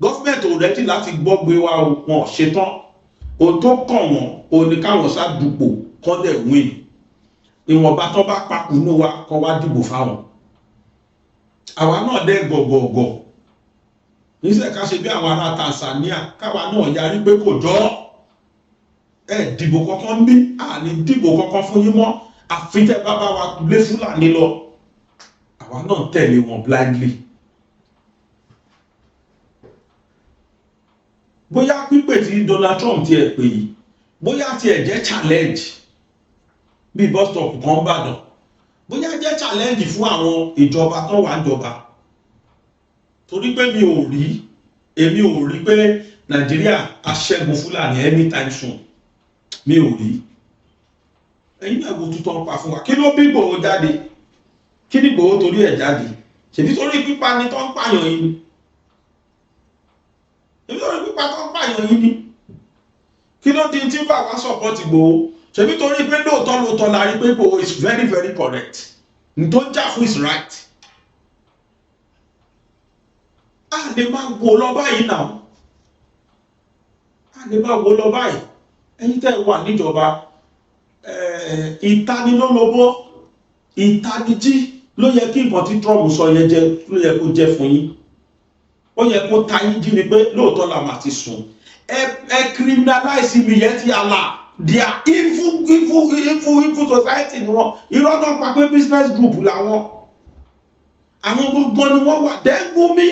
Gọ́fíńmẹ̀ntì ò rẹ́dí láti gbọ́ gbé wa wọn ṣetán. Ohun tó kàn wọ́n òun ni káwọn sádùpò kọ́ dẹ̀ win. Ìwọ̀nba tó bá pakùnú wa kọ́ wá dìbò fáwọn. Àwa náà dẹ́ gọ̀gọ̀gọ̀. Níṣẹ́ ká ṣe bí àwọn ará Tanzania káwa náà yarí pé kò jọ ẹ dìbò kankan bí àní dìbò kankan fún yín mọ́ àfi tẹ́ bá bá wa lé Fúlàní lọ. Àwa náà tẹ̀lé wọn blindly. Bóyá pípè tí Donald Trump ti ẹ̀ pè yìí, bóyá ti ẹ̀ jẹ́ challenge bí bus stop kan bàdàn, bóyá jẹ́ challenge fún àwọn ìjọba tó wà níjọba. Torí pé èmi ò rí pé Nàìjíríà aṣẹ́gun Fúlàní anytime soon. Mi ò rí. Ẹ̀yin náà wo tuntun pa fún wa. Kí ló bí Ìgbòho jáde? Kí ni Ìgbòho torí ẹ̀ jáde? Ṣèbí torí pípa ni tó ń pààyàn yìí ni? Ṣèbí torí pípa tó ń pààyàn yìí ni? Kí ló di tí bá wa support Ìgbòho? Ṣèbí torí pé lóòótọ́ la rí pé Ìgbòho is very very correct. Ní tó jà fún is right. A lè máa wo lọ báyìí náà. A lè máa wo lọ báyìí. Ẹ̀yin tẹ́ wà níjọba, ìtanilólobó, ìtanijí ló yẹ kí nǹkan tí Trump sọ yẹn jẹ́ ló yẹ kó jẹ́ fún yín. Ó yẹ kó ta yín jí ni pé lóòótọ́ la máa ti sùn. Ẹ criminalize mi yẹn ti àlà. They are evil society ni wọ́n. Irọ́ náà pa pé business group làwọn. Àwọn gbogbo ni wọ́n wà dẹ́ Gumi.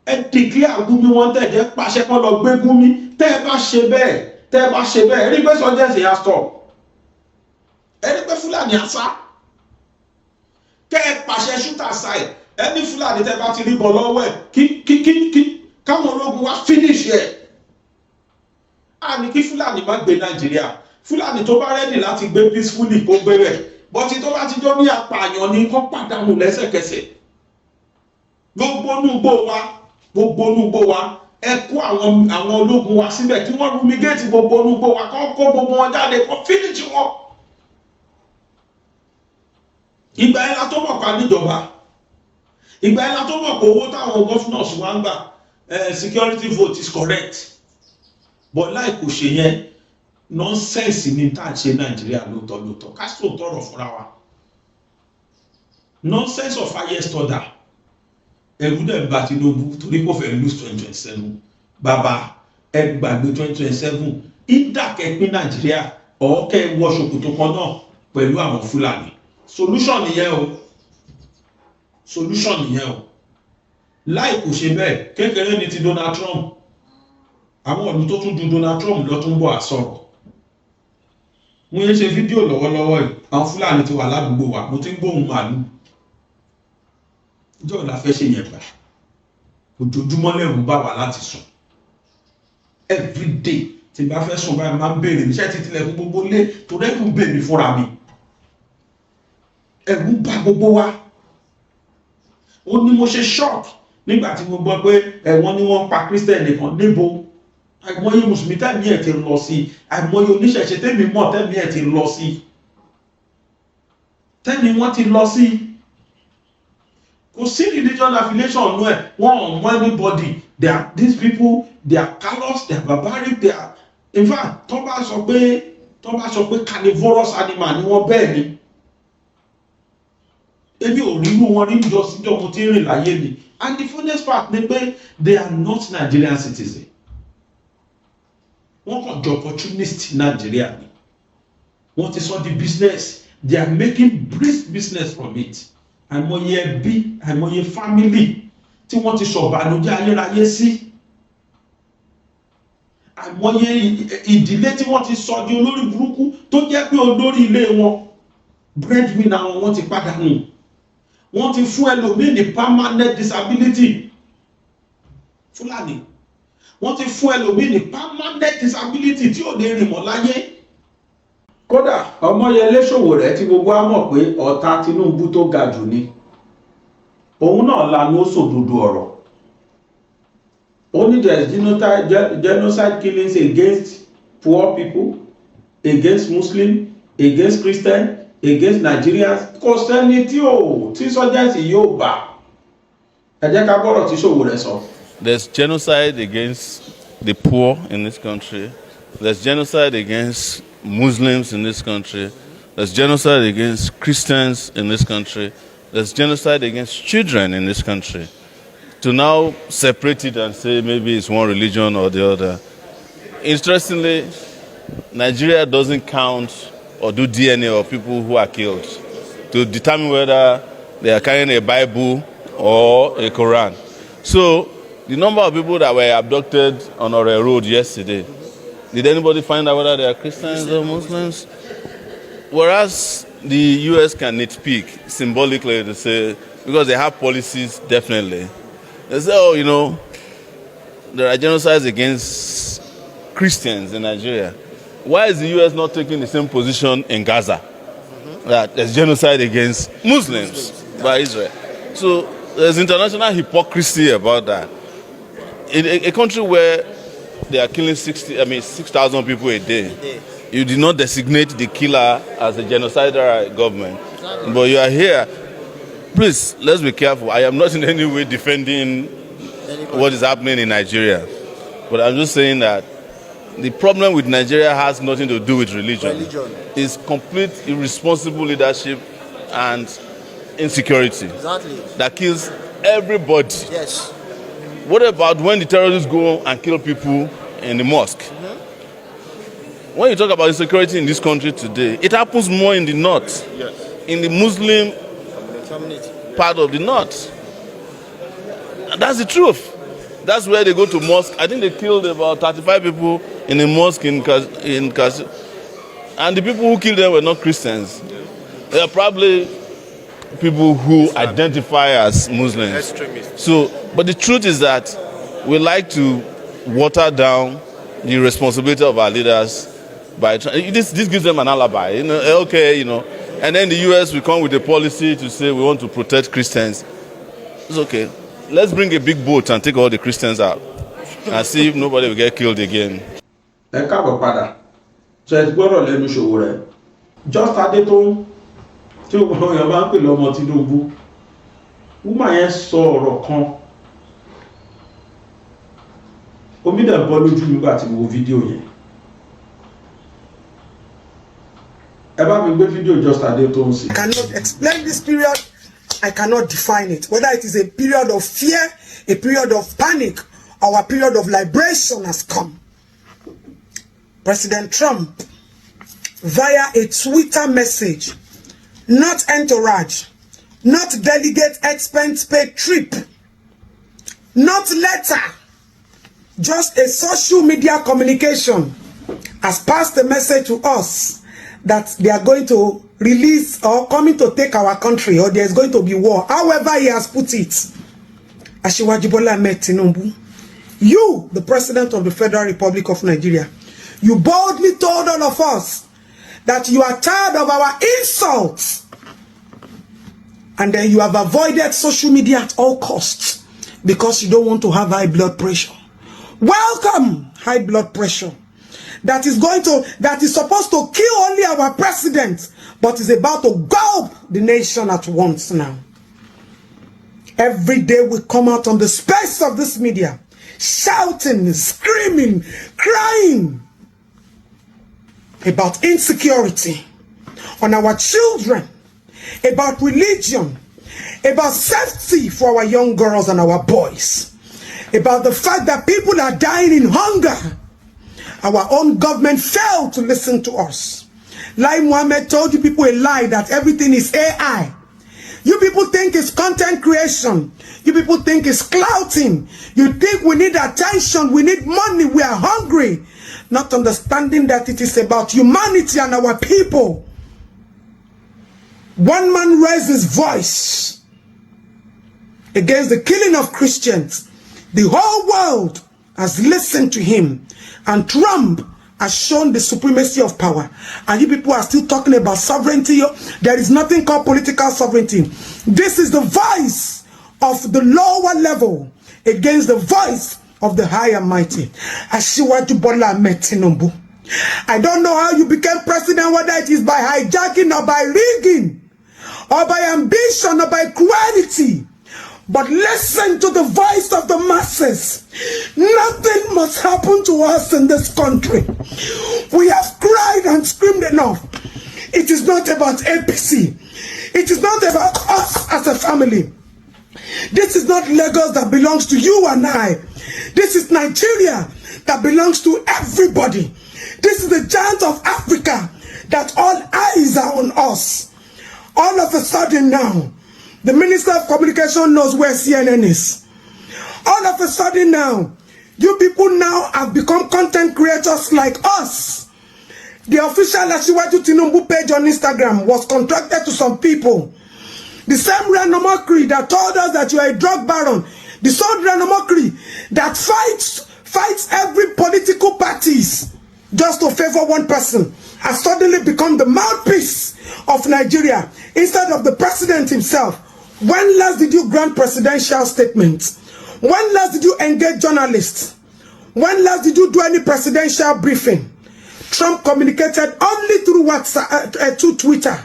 Ẹ declare Gumi wọn tẹ̀ jẹ́ pàṣẹ kan lọ gbé Gumi. Tẹ́ ẹ bá ṣe bẹ́ẹ̀, tẹ́ bá ṣe bẹ́ẹ̀ ẹ̀rí pé sọ́jẹ́sì á stop ẹ̀rí pé Fúlàní á sá kẹ́ ẹ pàṣẹ shoot aside ẹni Fúlàní tẹ́ bá ti rí bọ̀ lọ́wọ́ ẹ̀ kí káwọn ológun wá finish ẹ̀ á ní kí Fúlàní má gbé Nàìjíríà Fúlàní tó bá rẹ́dì láti gbé peacefully kó gbé rẹ̀ bọ́tí tó bá ti jọ ní apààyàn ní kó pàdánù lẹ́sẹ̀kẹsẹ̀ gbogbo núgbò wa ẹ kó àwọn ológun wa síbẹ̀ kí wọ́n rumigate gbogbo núgbò wa kó gbogbo wọn jáde kó finish wọn. ìgbà yẹn la tó mọ̀ pa níjọba ìgbà yẹn la tó mọ̀ pé owó táwọn governors wa ń gbà security vote is correct but láì kò ṣe yẹn nonsense ni tá à ń ṣe Nàìjíríà lóòótọ́ ká sọ tọrọ fúnra wa nonsense of highest order ẹ̀rù dẹ̀ bá Tinubu torí kò fẹ́ lose 2027 bàbá ẹ gbàgbé 2027 ìdàkẹ́ pín Nàìjíríà ọ̀ọ́kẹ́ wọ ṣòkòtò kan náà pẹ̀lú àwọn Fúlàní solution nìyẹn o láì kò ṣe bẹ́ẹ̀ kékeré ni ti Donald Trump àwọn ìlú tó tún ju Donald Trump lọ tún bọ̀ àsọ̀rọ̀ mo yẹn ṣe fídíò lọ́wọ́lọ́wọ́ yìí àwọn Fúlàní ti wà ládùúgbò wa mo ti ń gbóhùn màálù ìjọ la fẹ́ ṣe yẹn gbà ojoojúmọ́ lẹ́rù bá wà láti sùn everyday tí bá fẹ́ sùn báyìí máa ń béèrè níṣẹ́ títí lẹ́kùn gbogbo lé tó rẹ́kùn bèèrè fúnra mi ẹ̀rù bá gbogbo wa ó ní mo ṣe shock nígbà tí mo gbọ́ pé ẹ̀wọ̀n ni wọ́n pa Christian nìkan níbo àìmọye mùsùlùmí tẹ́mi ẹ̀ ti lọ sí àìmọye oníṣẹ̀ṣe tẹ́mi mọ̀ tẹ́mi ẹ̀ ti lọ sí tẹ́mi wọ́n ti lọ sí kò sí religion affiliation nú ẹ̀ wọ́n ò mọ anybody these people they are callous they are barbaric they are in fact tó bá sọ pé carnivorous animal ni wọ́n bẹ́ẹ̀ ni ebi ò rí inú wọn rí ìjọsíjọ mo ti rìn láyé mi and the funniest part ni pé they are not Nigerian citizens wọ́n kàn jọ opportunist Nigeria ni wọ́n ti sọ di business they are making business from it àìmọye ẹbí àìmọye family tí wọ́n ti sọ̀bànújẹ́ ayérayé sí àìmọye ìdílé tí wọ́n ti sọ di olórí burúkú tó jẹ́ pé olórí ilé wọn breadwinner wọn ti pàdánù wọ́n ti fún ẹlòmíì ní permanent disability Fúlàní wọ́n ti fún ẹlòmíì ní permanent disability tí ò lè rìn mọ́ láyé. kódà Ọmọyẹlé Sowore tí gbogbo á mọ̀ pé ọ̀tá Tinubu tó ga jù ni òun náà lanu ó sòdodo ọ̀rọ̀ ó ní there is genocide killings against poor people against Muslim against Christian against Nigerians kò sẹ́ni tí sọ́jẹ́sì yóò bá ẹ jẹ́ ká bọ́rọ̀ tí Sowore sọ. There's genocide against the poor in this country. There's genocide against Muslims in this country. There's genocide against Christians in this country. There's genocide against children in this country. To now separate it and say maybe it's one religion or the other. Interestingly, Nigeria doesn't count or do DNA of people who are killed to determine whether they are carrying a Bible or a Quran. So, the number of people that were abducted on our road yesterday, did anybody find out whether they are Christians or Muslims? Whereas the US can nitpick symbolically to say, because they have policies, definitely. They say, oh, you know, there are genocides against Christians in Nigeria. Why is the US not taking the same position in Gaza? That there's genocide against Muslims by Israel. So there's international hypocrisy about that. In a country where they are killing 6,000 people a day, you did not designate the killer as a genocidal government. But you are here. Please, let's be careful. I am not in any way defending what is happening in Nigeria. But I'm just saying that the problem with Nigeria has nothing to do with religion. It's complete irresponsible leadership and insecurity that kills everybody. Yes. What about when the terrorists go and kill people in the mosque? When you talk about insecurity in this country today, it happens more in the north, in the Muslim part of the north. And that's the truth. That's where they go to mosque. I think they killed about 35 people in a mosque in Kas, and the people who killed them were not Christians. They are probably people who identify as Muslims. Extremists. So, but the truth is that we like to water down the responsibility of our leaders by this gives them an alibi. You know, okay, you know, and then the US will come with a policy to say we want to protect Christians. It's okay. Let's bring a big boat and take all the Christians out and see if nobody will get killed again. Ẹ káàbọ̀ padà ṣe ẹ ti gbọ́dọ̀ lẹ́nu ṣòwò rẹ̀ Just Adétóun tí òun yẹn máa ń pè lọ́mọ Tinubu woman yẹn sọ ọ̀rọ̀ kan omi dẹ̀ bọ́ lójú nígbà tí mo wo fídíò yẹn ẹ bá mi gbé fídíò Just Adétóun sí. I cannot explain this period. I cannot define it. Whether it is a period of fear, a period of panic, or a period of liberation has come. President Trump, via a Twitter message, not entourage, not delegate expense paid trip, not letter, just a social media communication, has passed the message to us that they are going to release or coming to take our country, or there's going to be war. However he has put it, Asiwaju Bola Ahmed Tinubu, you, the President of the Federal Republic of Nigeria, you boldly told all of us that you are tired of our insults, and then you have avoided social media at all costs because you don't want to have high blood pressure. Welcome high blood pressure that is supposed to kill only our president, but is about to gulp the nation at once now. Every day we come out on the space of this media, shouting, screaming, crying about insecurity on our children, about religion, about safety for our young girls and our boys, about the fact that people are dying in hunger. Our own government failed to listen to us. Lai Mohammed told you people a lie that everything is AI. You people think it's content creation. You people think it's clouting. You think we need attention, we need money, we are hungry. Not understanding that it is about humanity and our people. One man raised his voice against the killing of Christians. The whole world has listened to him. And Trump has shown the supremacy of power. And you people are still talking about sovereignty. There is nothing called political sovereignty. This is the voice of the lower level against the voice of the high and mighty. Asiwaju Bola Ahmed Tinubu. I don't know how you became president, whether it is by hijacking or by rigging, or by ambition or by cruelty. But listen to the voice of the masses. Nothing must happen to us in this country. We have cried and screamed enough. It is not about APC. It is not about us as a family. This is not Lagos that belongs to you and I. This is Nigeria that belongs to everybody. This is the giant of Africa that all eyes are on us. All of a sudden now, the Minister of Communication knows where CNN is. All of a sudden now, you people now have become content creators like us. The official Asiwaju Tinubu page on Instagram was contracted to some people. The same Rano Mokri that told us that you are a drug baron, the same Rano Mokri that fights every political parties just to favor one person, has suddenly become the mouthpiece of Nigeria instead of the president himself. When last did you grant presidential statements? When last did you engage journalists? When last did you do any presidential briefing? Trump communicated only through WhatsApp, through Twitter.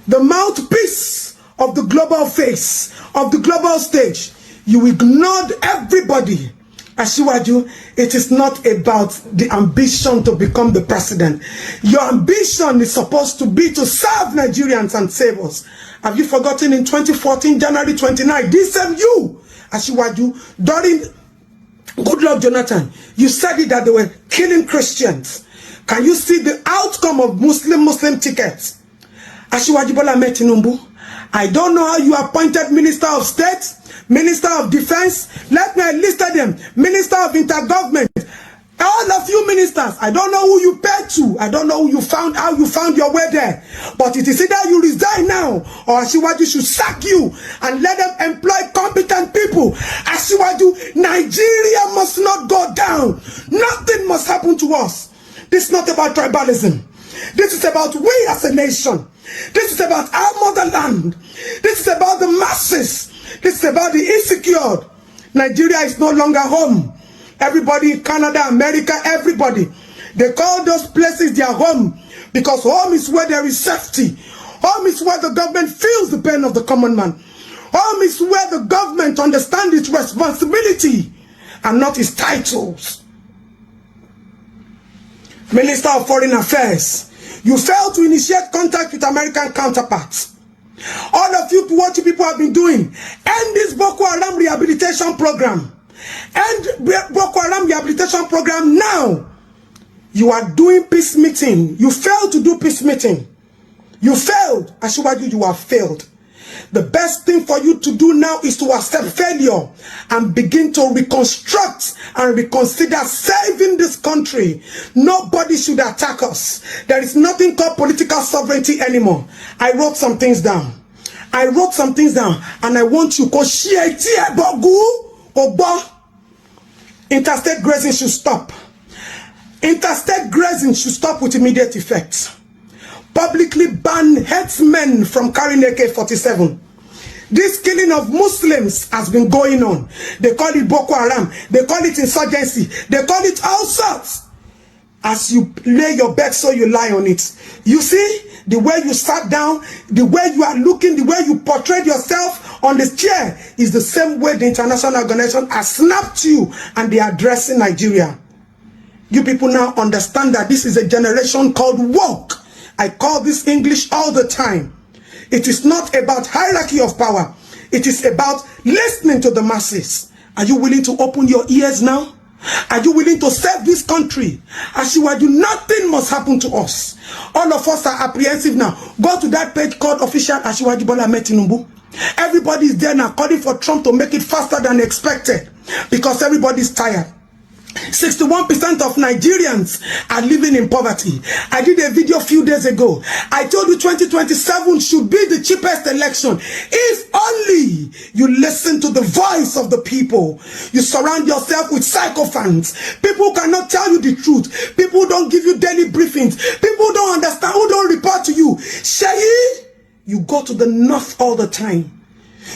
The mouthpiece of the global face, of the global stage. You ignored everybody. Asiwaju, it is not about the ambition to become the president. Your ambition is supposed to be to serve Nigerians and save us. Have you forgotten in 2014, January 29, this same you, Asiwaju, during Goodluck Jonathan, you said it that they were killing Christians. Can you see the outcome of Muslim tickets? Asiwaju Bola Ahmed Tinubu, I don't know how you appointed Minister of State, Minister of Defense, let me list them, Minister of Intergovernment. All of you ministers ministers, I don't know who you paid to. I don't know who you found, how you found your way there. But it is either you resign now, or Asiwaju should sack you and let them employ competent people. Asiwaju, Nigeria must not go down. Nothing must happen to us. This is not about tribalism. This is about we as a nation. This is about our motherland. This is about the masses. This is about the insecure. Nigeria is no longer home. Everybody in Canada, America, everybody, they call those places their home, because home is where there is safety. Home is where the government feels the pain of the common man. Home is where the government understands its responsibility and not its titles. Minister of Foreign Affairs, you failed to initiate contact with American counterparts. All of you, what you people have been doing, end this Boko Haram rehabilitation program. End Boko Haram rehabilitation program now. You are doing peace meeting. You failed to do peace meeting. You failed. Asiwaju, you have failed. The best thing for you to do now is to accept failure and begin to reconstruct and reconsider saving this country. Nobody should attack us. There is nothing called political sovereignty anymore. I wrote some things down. I wrote some things down, and I want you to share it. Interstate grazing should stop. Interstate grazing should stop with immediate effect. Publicly ban headsmen from carrying AK-47. This killing of Muslims has been going on. They call it Boko Haram. They call it insurgency. They call it all sorts. As you lay your bed, so you lie on it. You see, the way you sat down, the way you are looking, the way you portrayed yourself on the chair is the same way the international organization has snapped you and they are addressing Nigeria. You people now understand that this is a generation called woke. I call this English all the time. It is not about hierarchy of power. It is about listening to the masses. Are you willing to open your ears now? Are you willing to save this country? Asiwaju, nothing must happen to us. All of us are apprehensive now. Go to that page called Official Asiwaju Bola Ahmed Tinubu. Everybody is there now calling for Trump to make it faster than expected, because everybody is tired. 61% of Nigerians are living in poverty. I did a video a few days ago. I told you 2027 should be the cheapest election. If only you listen to the voice of the people. You surround yourself with sycophants. People who cannot tell you the truth. People who don't give you daily briefings. People who don't understand, who don't report to you. Shayi, you go to the north all the time.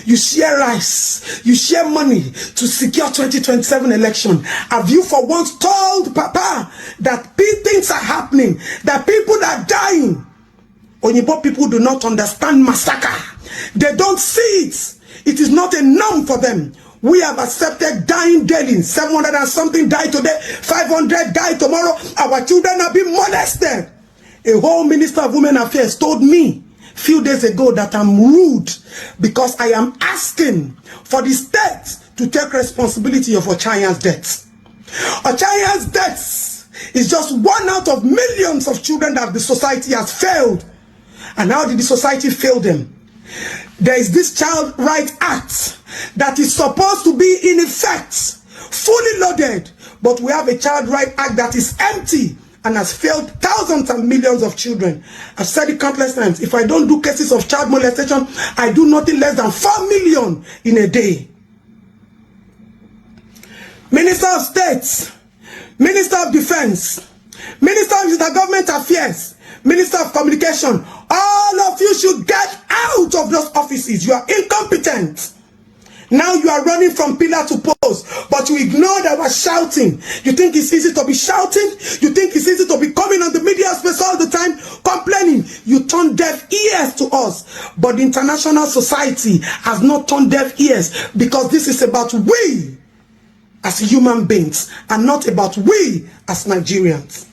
You share rice, you share money to secure 2027 election. Have you for once told Papa that things are happening, that people are dying? Onyibo people do not understand massacre. They don't see it. It is not a norm for them. We have accepted dying daily. 700 and something die today, 500 die tomorrow. Our children are being molested. A whole Minister of Women Affairs told me few days ago that I'm rude because I am asking for the state to take responsibility of Ochayan's death. Ochayan's death is just one out of millions of children that the society has failed. And how did the society fail them? There is this Child Rights Act that is supposed to be in effect, fully loaded, but we have a Child Rights Act that is empty and has failed thousands and millions of children. I've said it countless times. If I don't do cases of child molestation, I do nothing less than 4 million in a day. Minister of State, Minister of Defense, Minister of Intergovernment Affairs, Minister of Communication, all of you should get out of those offices. You are incompetent. Now you are running from pillar to post, but you ignore that we're shouting. You think it's easy to be shouting? You think it's easy to be coming on the media space all the time, complaining? You turn deaf ears to us. But the international society has not turned deaf ears, because this is about we as human beings and not about we as Nigerians.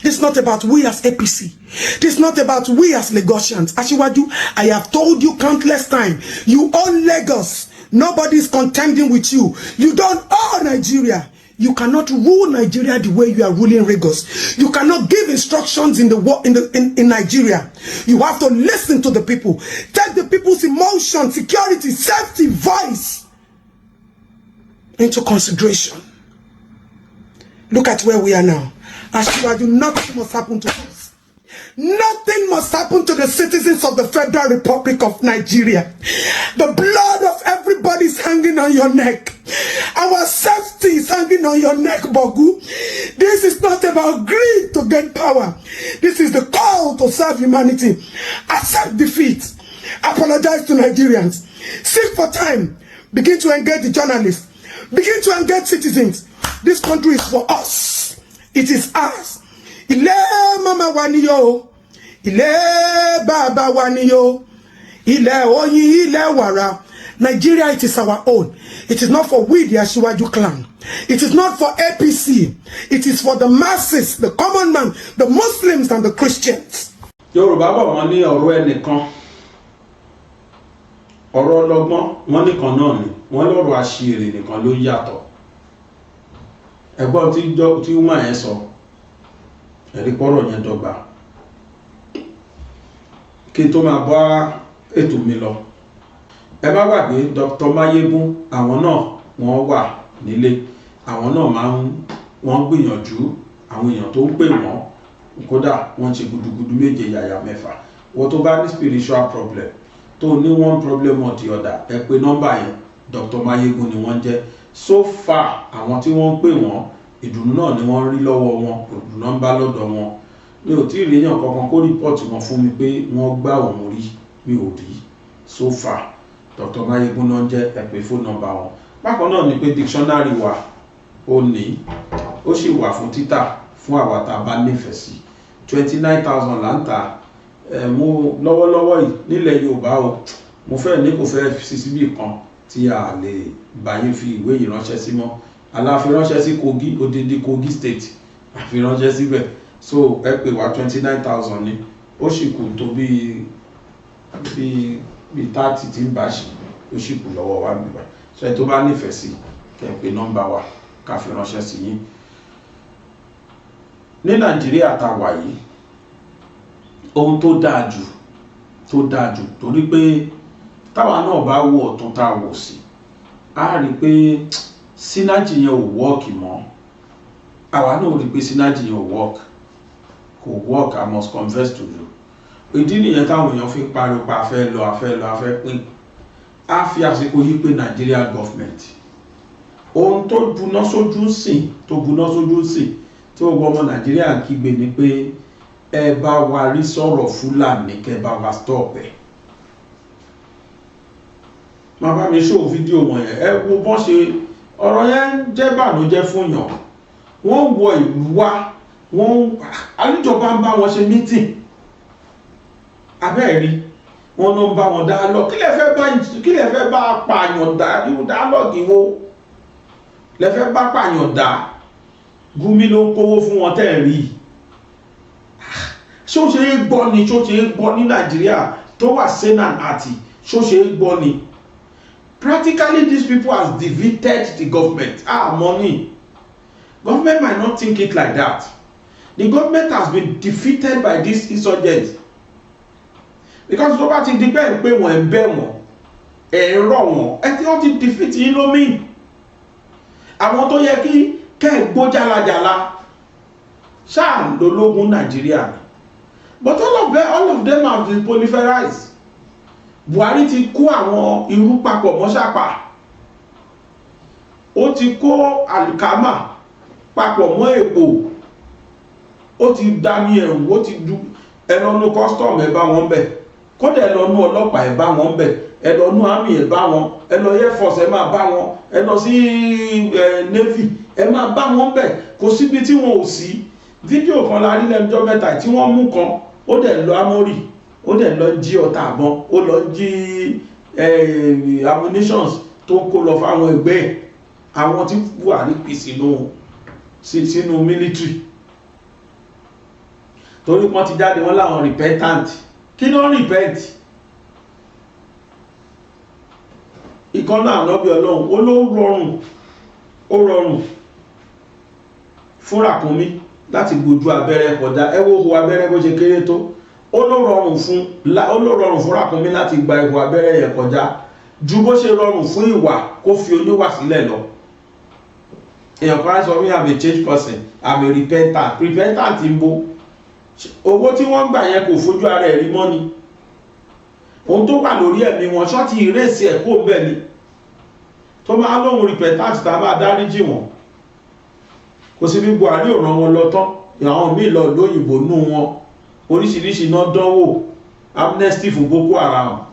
This is not about we as APC. This is not about we as Lagosians. Asiwaju, I have told you countless times, you own Lagos. Nobody is contending with you. You don't own Nigeria. You cannot rule Nigeria the way you are ruling Lagos. You cannot give instructions in Nigeria. You have to listen to the people. Take the people's emotion, security, safety, voice into consideration. Look at where we are now. Ashwaju, nothing must happen to us. Nothing must happen to the citizens of the Federal Republic of Nigeria. The blood of everybody is hanging on your neck. Our safety is hanging on your neck, Bogu. This is not about greed to gain power. This is the call to serve humanity. Accept defeat. Apologize to Nigerians. Seek for time. Begin to engage the journalists. Begin to engage citizens. This country is for us. It is ours. Ile mama waniyo, ile baba waniyo, ile oyin, ile wara. Nigeria, it is our own. It is not for we, the Asiwaju clan. It is not for APC. It is for the masses, the common man, the Muslims and the Christians. Yorùbá bọ̀ wọ́n ní ọ̀rọ̀ ẹnìkan, ọ̀rọ̀ ọlọ́gbọ́n wọ́n nìkan náà ni, wọ́n lọ́rọ̀ àṣírí nìkan ló yàtọ̀. Ẹ̀gbọ́n tí Uma yẹn sọ, ẹ̀rí pọ́rọ̀ yẹn dọ́gba. Kí n tó máa bá ètò mi lọ, ẹ bá gbàgbé Dr. Mayegun, àwọn náà wọ́n wà nílé, àwọn náà wọ́n gbìyànjú, àwọn èèyàn tó ń pè wọ́n kódà wọ́n ṣe gudugudu méje yàyà mẹ́fà. Wọ́n tó bá ní spiritual problem, tó ní one problem or the other, ẹ pè nọ́mbà yẹn, Dr. Mayegun ni wọ́n jẹ́. So far àwọn tí wọ́n ń pè wọ́n, ìdùnnú náà ni wọ́n rí lọ́wọ́ wọn, ìdùnnú ń bá lọ́dọ̀ wọn. Mi ò tí ì rí èèyàn kankan kó rìpọ́ọ̀tì wọn fún mi pé wọ́n gbá òun rí, mi ò rí. So far Dr. Mayegun náà jẹ́, ẹ pè phone number wọn. Bákan náà ni pé dictionary wa ó ní, ó sì wà fún títà fún àwa tá a bá nífẹ̀ẹ́ sí. 29,000 là ń tà. Mo lọ́wọ́lọ́wọ́ yìí nílẹ̀ Yorùbá o, mo fẹ́ ní kò fẹ́ sí síbì kan tí a lè báyìí fi ìwé yìí ránṣẹ́ sí mọ́. Aláfi ránṣẹ́ sí Kogi, odidi Kogi state, àfi ránṣẹ́ síbẹ̀. So ẹ pè wá 29,000 ni, ó sì kù tó bí 30 tí ń bá ṣe, ó sì kù lọ́wọ́ wa nígbà. So ẹ tó bá nífẹ̀ẹ́ sí, kẹ́ pè nọ́mbà wa ká fi ránṣẹ́ sí yín. Ní Nàìjíríà tá wà yìí, ohun tó dáa jù torí pé táwa náà bá wo ọ̀tún tá a wò sí, a rí pé synergy yẹn ò work mọ́. Àwa náà rí pé synergy yẹn ò work, I must confess to you. Ìdí nìyẹn táwọn èèyàn fi pariwo pa afẹ́ lọ pín. A fi àsìkò yí pé Nigeria government, ohun tó buná sójú sìn tí ó gbọ́ ọmọ Nàìjíríà kígbe ni pé ẹ bá wa rí sọ̀rọ̀ Fúlàní, kẹ́ bá wa stop ẹ̀. Má bá mi show fídíò wọn yẹn, ẹ wo bọ́n ṣe, ọ̀rọ̀ yẹn jẹ́ bànújẹ́ fún yàn. Wọ́n wọ ìlú wa, àlùjọba ń bá wọn ṣe meeting. Abẹ́ẹ̀rí, wọ́n ló ń bá wọn dá lọ. Kí lẹ fẹ́ bá pààyàn dá? Irú dialogue wo lẹ fẹ́ bá pààyàn dá? Gumi ló ń kówó fún wọn tẹ́ rí. Ṣó ṣe é gbọ́ ni, ṣó ṣe é gbọ́ ní Nàìjíríà tó wà sẹ́nà àti ṣó ṣe é gbọ́ ni. Practically these people has defeated the government. Money. Government might not think it like that. The government has been defeated by these insurgents. Because tó bá ti di bẹ́ẹ̀ pé wọ́n ń bẹ̀ wọ́n, ẹ̀rọ wọn, ẹ tí wọ́n ti defeat yín lómi. Àwọn tó yẹ kí kẹ́ ẹ̀ gbó jálajàla ṣáà lológun Nàìjíríà ni. But all of them have been proliferized. Buhari ti kó àwọn irú papọ̀ mọ́ ṣàpà. Ó ti kó àlùkámà papọ̀ mọ́ èpò. Ó ti dání ẹ̀rù, ó ti du ẹlọ́nu custom ẹ̀ bá wọn bẹ̀. Kódà ẹlọ́nu ọlọ́pàá ẹ̀ bá wọn bẹ̀. Ẹlọ́nu army ẹ̀ bá wọn. Ẹlọ́ air force ẹ̀ máa bá wọn. Ẹlọ́ sí navy ẹ̀ máa bá wọn bẹ̀. Kò síbi tí wọn ò sí. Fídíò kan la rí lẹ́jọ́ mẹ́ta tí wọ́n mú kan, ó dẹ̀ lọ Amórì, ó dẹ̀ lọ jí ọta àbọn, ó lọ jí ammunitions tó kó lọ fáwọn ẹgbẹ́ ẹ̀, àwọn tí Buhari pè sínú military. Torí wọ́n ti jáde wọ́n láwọn repentant. Kí ló ń repent? Ìkan náà lọ́bí Ọlọ́run, ó rọrùn fún ràkúnmí láti gbójú abẹ́rẹ́ kọjá. Ẹ wo abẹ́rẹ́ bó ṣe kéré tó. Ó ló rọrùn fún ràkúnmí láti gba ihò abẹ́rẹ́ yẹn kọjá ju bó ṣe rọrùn fún ìwà kó fi oníwà sílẹ̀ lọ. èèyàn kan sọ mí I'm a changed person, I'm a repentant ń bo owó tí wọ́n gbà yẹn kò fojú ara ẹ̀ rí mọ́ ni, ohun tó wà lórí ẹ̀mí wọn ṣọ́ọ̀tì ìrèsì ẹ̀ kó bẹ́ẹ̀ ni, tó máa lóhun repentant tá a máa dáríjì wọn. Kò sí bí Buhari ò ràn wọn lọ tán, àwọn míì lọ lóyìnbó nú wọn oríṣiríṣi náà dánwò, amnesty fún Boko Haram,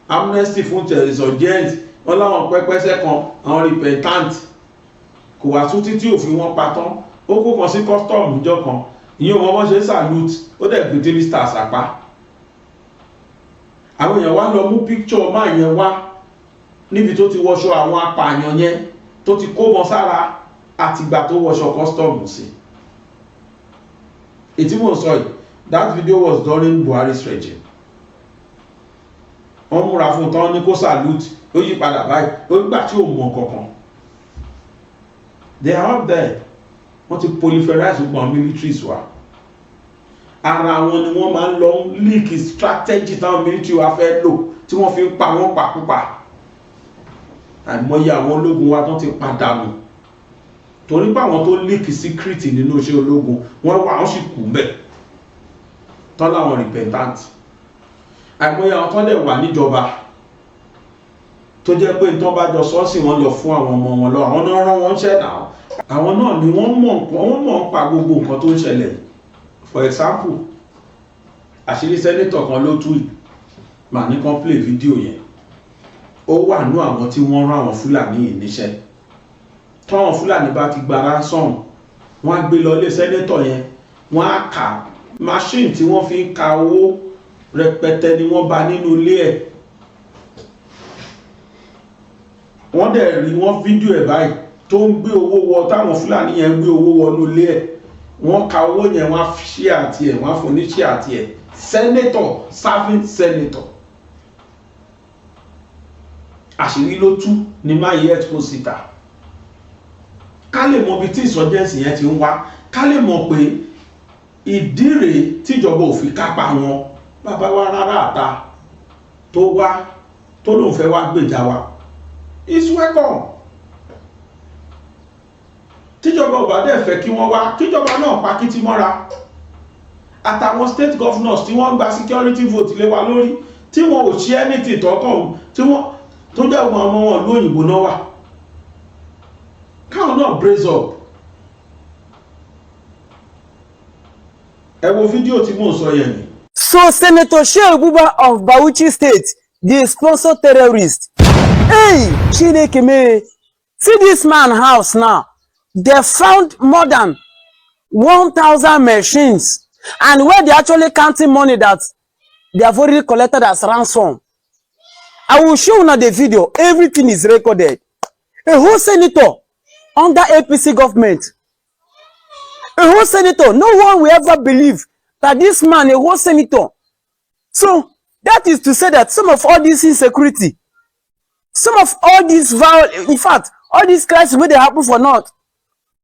amnesty fún insurgents, wọn láwọn pẹ́pẹ́sẹ́ kan àwọn repentant kò wá tún títí òfin wọn pa tán, ó kó kan sí custom ìjọ kan ìyẹn wọn wọ́n ṣe salute ó dẹ̀ gbé 3 stars àpá. Àwọn èèyàn wá lọ mú picture máa yẹn wá níbi tó ti wọṣọ àwọn apààyàn yẹn tó ti kó wọn sára àtìgbà tó wọṣọ custom sí. Ètí mò ń sọ yìí, that video was during Buhari's regime. Wọ́n múra fún tán ní kó salute ó yí padà báyìí ó gbà tí ò mọ̀ kankan. They are up there. Wọ́n ti proliferize gbogbo àwọn militaries wa. Ara wọn ni wọ́n máa ń lọ leak strategy táwọn military wa fẹ́ lò tí wọ́n fi ń pa wọ́n pàkúpà. Àìmọye àwọn ológun wa tó ti pàdánù torí pé àwọn tó leak secret nínú iṣẹ́ ológun wọ́n wà wọ́n sì kú mbẹ̀ tán láwọn repentant. Àìmọye àwọn tó dẹ̀ wà níjọba tó jẹ́ pé tó bá jọ sọ́ọ̀sì wọn lọ fún àwọn ọmọ wọn lọ, àwọn náà rán wọn ṣẹ́ náà, àwọn náà ni wọ́n mọ̀ ń pa gbogbo nǹkan tó ń ṣẹlẹ̀. For example, àṣírí sẹ́nétọ̀ kan ló tú mà ní kan play video yẹn, ó wà nú àwọn tí wọ́n rán àwọn Fúlàní yìí níṣẹ́. Táwọn Fúlàní bá ti gba ransom, wọ́n á gbé lọ ilé sẹ́nétọ̀ yẹn, wọ́n á kà machine tí wọ́n fi ń ka owó rẹpẹtẹ ni wọ́n bá nínú ilé ẹ̀. Wọ́n dẹ̀ rí wọ́n fídíò ẹ̀ báyìí tó ń gbé owó wọ, táwọn Fúlàní yẹn gbé owó wọnú ilé ẹ̀, wọ́n ka owó yẹn, wọ́n á ṣí àti ẹ̀, wọ́n á fún ní ṣí àti ẹ̀. Senator serving senator. Àṣírí ló tú ní máa yẹ expose síta. Ká lè mọ ibi tí insurgency yẹn ti ń wá, ká lè mọ̀ pé ìdí rèé tíjọba ò fi kápá wọn. Bàbá wa rárá àta tó wá tó lóun fẹ́ wá gbèjà wa, is welcome. Tíjọba ò bá dẹ̀ fẹ́ kí wọ́n wá, kíjọba náà pa kí ti mọ́ra. Àtàwọn state governors tí wọ́n gba security vote lé wa lórí tí wọ́n ò ṣe anything tọ́kàn tí wọ́n tó jẹ́ ọmọ wọn lóyìnbó náà wà, káwọn náà brace up. Ẹ wo fídíò tí mò ń sọ yẹn ni. So Senator Shehu Buba of Bauchi State, they sponsor terrorists. Hey, Chineke me. See this man house now. They found more than 1,000 machines, and where they actually counting money that they have already collected as ransom. I will show you the video. Everything is recorded. A whole senator under APC government. A whole senator. No one will ever believe that this man, a whole senator. So that is to say that some of all this insecurity, some of all this violence, in fact, all these crises where they happen for not,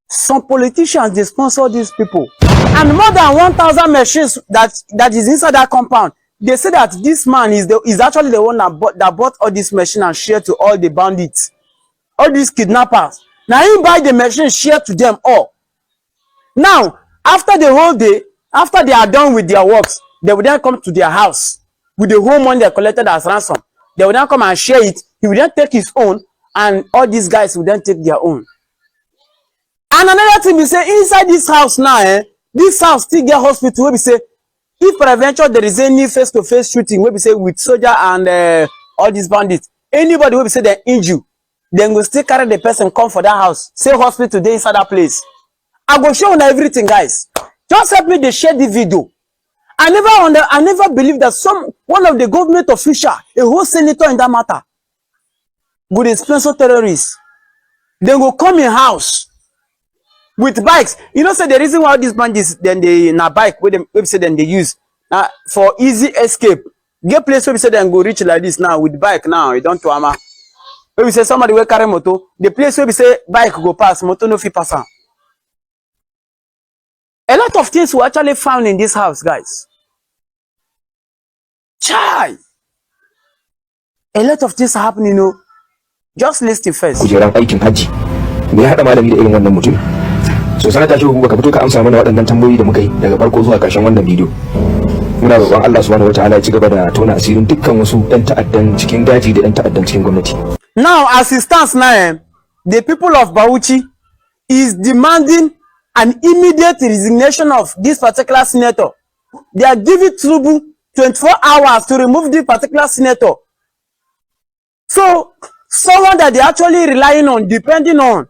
some politicians, they sponsor these people. And more than 1,000 machines that is inside that compound. They say that this man is actually the one that bought all this machine and shared to all the bandits, all these kidnappers. Now he buy the machine, share to them all. Now, after the whole day, after they are done with their works, they will then come to their house with the whole money they collected as ransom. They will then come and share it. He will then take his own, and all these guys will then take their own. And another thing we say, inside this house now, this house still get hospital where we say, if peradventure there is any face-to-face shooting where we say with soldier and all these bandits, anybody where we say they injure, then we still carry the person come for that house, say hospital today inside that place. I go show you everything, guys. Just help me to share the video. I never believed that one of the government official, a whole senator in that matter, would sponsor terrorists. They will come in house with bikes. You know, say the reason why these bandits then they in a bike with them website then they use for easy escape. Get place where we say then go reach like this now with bike now. You don't to ama. Where we say somebody will carry moto. The place where we say bike go pass, moto no fit pass. A lot of things were actually found in this house, guys. Chai! A lot of things are happening, you know. Just listen first. Kujeran aikin haji me ya haɗa malami da irin wannan mutum. So sanata Shehu Buba ka fito ka amsa mana waɗannan tambayoyi da muka yi daga farko zuwa ƙarshen wannan bidiyo. Muna roƙon Allah subhanahu wataala ya ci gaba da tona asirin dukkan wasu 'yan ta'addan cikin daji da 'yan ta'addan cikin gwamnati. Now, as it stands now, the people of Bauchi is demanding an immediate resignation of this particular senator. They are giving Tinubu 24 hours to remove this particular senator. So, someone that they're actually relying on, depending on,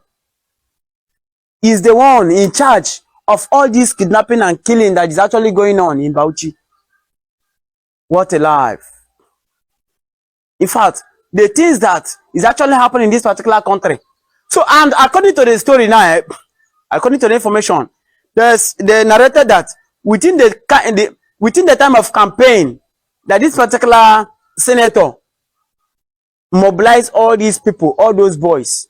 is the one in charge of all this kidnapping and killing that is actually going on in Bauchi. What a life. In fact, the things that is actually happening in this particular country. So, and according to the story now, according to the information, they narrated that within the time of campaign, that this particular senator mobilized all these people, all those boys,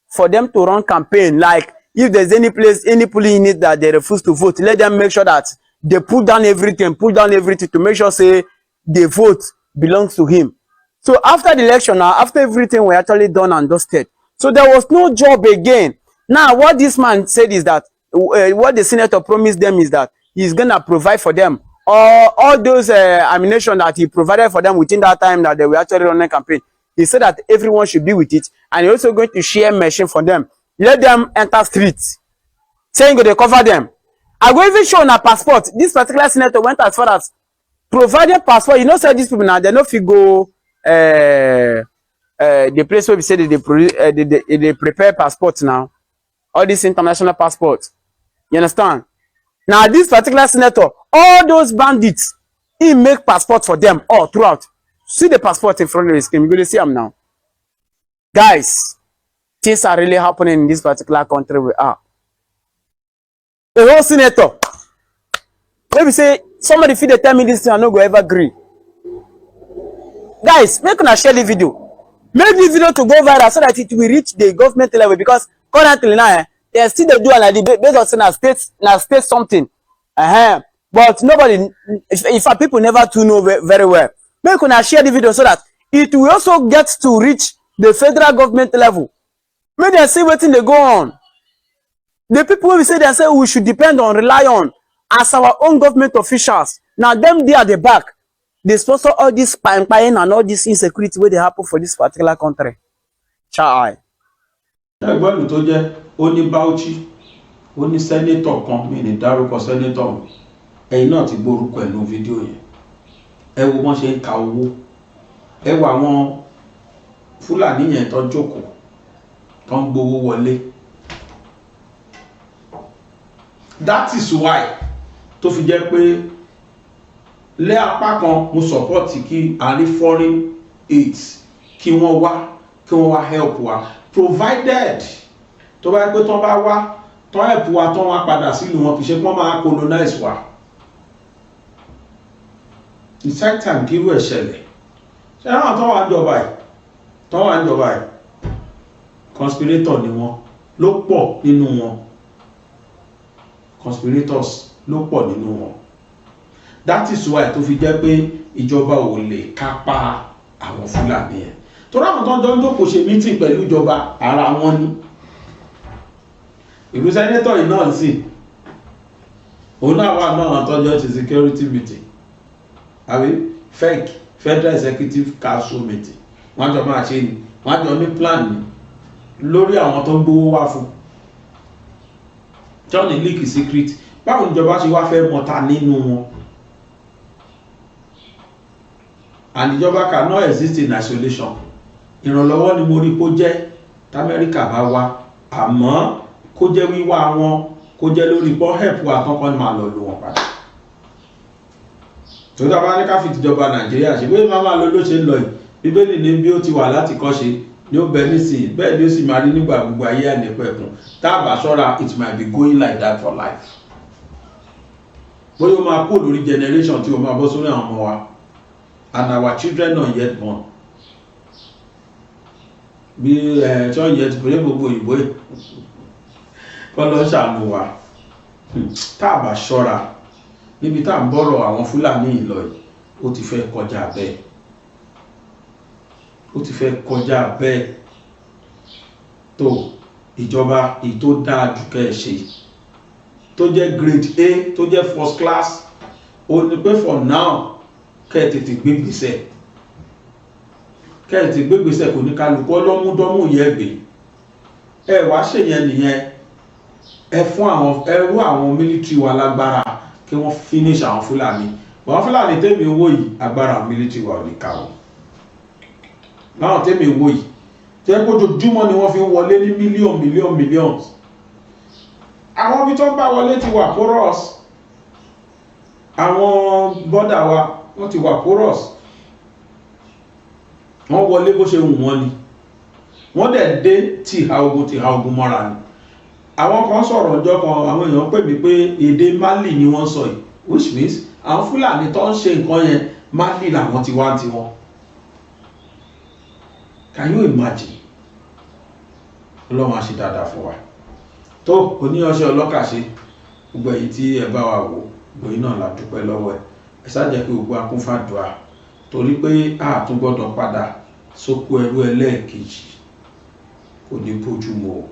for them to run campaign. Like, if there's any place, any polling unit that they refuse to vote, let them make sure that they pull down everything to make sure, say, the vote belongs to him. So after the election, now, after everything was actually done and dusted, so there was no job again. Now, what this man said is that, what the senator promised them is that he's going to provide for them all those ammunition that he provided for them within that time that they were actually running a campaign. He said that everyone should be with it, and he's also going to share machine for them. Let them enter streets, saying they cover them. I will even show on a passport. This particular senator went as far as providing passport. You know, say these people now, they no fit go the place where we say they prepare passports now, all these international passports. You understand? Now, this particular senator, all those bandits, he make passport for them all throughout. See the passport in front of the screen. You're going to see them now. Guys, things are really happening in this particular country we are. The whole senator, maybe say, somebody feel they tell me this thing, I no go ever agree. Guys, make una share the video. Make the video to go viral so that it will reach the government level, because currently now, they still they do like the based on saying state something. But nobody, if people never to know very well. Make una share the video so that it will also get to reach the federal government level. Make them see what they go on. The people will say they say we should depend on, rely on as our own government officials. Now them they at the back. They sponsor all this spying and all this insecurity where they happen for this particular country. Chai. Ẹgbẹ́ mi tó jẹ́ ó ní Bauchi, ó ní sẹ́nétọ̀ kan, mi ní dárúkọ sẹ́nétọ̀, ẹ̀yin náà ti gbórúkọ ẹ̀ nínú fídíò yẹn. Ẹ wo wọ́n ṣe ń ka owó. Ẹ wo àwọn Fúlàní yẹn tó jókòó, tó ń gbowó wọlé. That is why tó fi jẹ́ pé lé apá kan mo support kí a rí foreign aid kí wọ́n wá help wa, provided tó bá pé tán bá wá tán help wa tán wá padà sílùú wọn, kì í ṣe pọ́n máa colonize wa. It's high time kí irú ẹ̀ ṣẹlẹ̀. Ṣé àwọn tán wà ń jọba yìí conspirator ni wọ́n, ló pọ̀ nínú wọn, conspirators ló pọ̀ nínú wọn. That is why tó fi jẹ́ pé ìjọba ò lè kápá àwọn Fúlàní yẹn. Torí àwọn tó ń jọ ń jókòó ṣe meeting pẹ̀lú ìjọba ara wọn ni. Ìlú sẹ́nétọ̀ yìí náà sì, òun náà wà náà tọ́jọ́ ti security meeting. Àbí fake Federal Executive Council meeting. Wọ́n jọ máa ṣe ni, wọ́n jọ ní plan ni lórí àwọn tó ń gbówó wá fún. John leak secret. Báwo ìjọba ṣe wá fẹ́ mọ̀ta nínú wọn? And ìjọba cannot exist in isolation. Ìrànlọ́wọ́ ni mo rí kó jẹ́ t'Amẹ́ríkà bá wá, àmọ́ kó jẹ́ wíwá wọn, kó jẹ́ lórí pọ́ help wa kankan ni máa lọ lò wọn padà. Tó dábàá ní ká fi tìjọba Nàìjíríà ṣe pé máa lọ ló ṣe ń lọ yìí. Bíbélì ní bí ó ti wà láti kọ́ṣe ni ó bẹ nísìnyí, bẹ́ẹ̀ ni ó sì máa rí nígbà gbogbo ayé ànípẹ̀kun. Tá a bá ṣọ́ra, it might be going like that for life. Bóyá ó máa kó lórí generation tí ó máa bọ́ sórí àwọn ọmọ wa, and our children not yet born. Bí ṣọ́ yẹ ti pèlè gbogbo òyìnbó yìí kọ́ lọ ṣàánú wa. Tá a bá ṣọ́ra, níbi tá à ń bọ̀rọ̀ àwọn Fúlàní ìlọ yìí, ó ti fẹ́ kọjá bẹ́ẹ̀. Ó ti fẹ́ kọjá bẹ́ẹ̀. Tó ìjọba èyí tó dáa jù kẹ́ ẹ ṣe tó jẹ́ grade A tó jẹ́ first class ó ní pé for now kẹ́ ẹ tètè gbégbèsè kò ní kálukú ọlọ́múdọ́mù yẹ gbé ẹ wá ṣèyẹn nìyẹn ẹ fún àwọn military wa lágbára kí wọ́n finish àwọn Fúlàní àwọn Fúlàní tẹ́mi owó yìí agbára military wa ò ní ká wọn láwọn tẹ́mi owó yìí tẹ́ kójoojúmọ́ ni wọ́n fi wọlé ní millions àwọn ibi tó ń bá wọlé ti wà porous àwọn bọ́dà wa wọ́n ti wà porous wọ́n wọlé bó ṣe wù wọ́n ni wọ́n dẹ̀ dé ti ha ogun mọ́ra ni àwọn kan sọ̀rọ̀ ọjọ́ kan àwọn èèyàn pè mí pé èdè Mali ni wọ́n sọ yìí which means àwọn Fúlàní tó ń ṣe nǹkan yẹn Mali làwọn ti wá ti wọn. Can you imagine? Ọlọ́run á ṣe dáadáa fún wa tó oníyanṣẹ́ ọlọ́kàṣe gbogbo èyí tí ẹ bá wa wò gbogbo iná la dúpẹ́ lọ́wọ́ ẹ ṣáàjẹ́ pé gbogbo akúnfàdùà torí pé a tún gbọ́dọ̀ padà sóko ẹrú ẹlẹ́ẹ̀kejì kò ní bójú mu o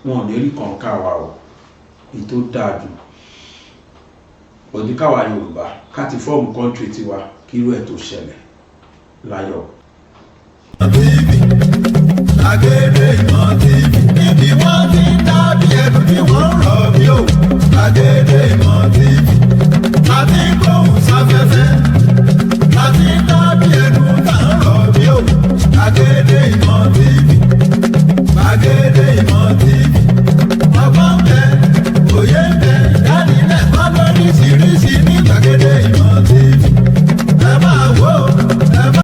wọn ò ní rí kan ká wa o èyí tó dáa jù oníkàwá Yorùbá ká ti fọ́ọ̀mù kọ́ńtírì tiwa kí irú ẹ̀ tó ṣẹlẹ̀ láyọ̀. Àbíbí, àgẹ́gẹ́ ìmọ̀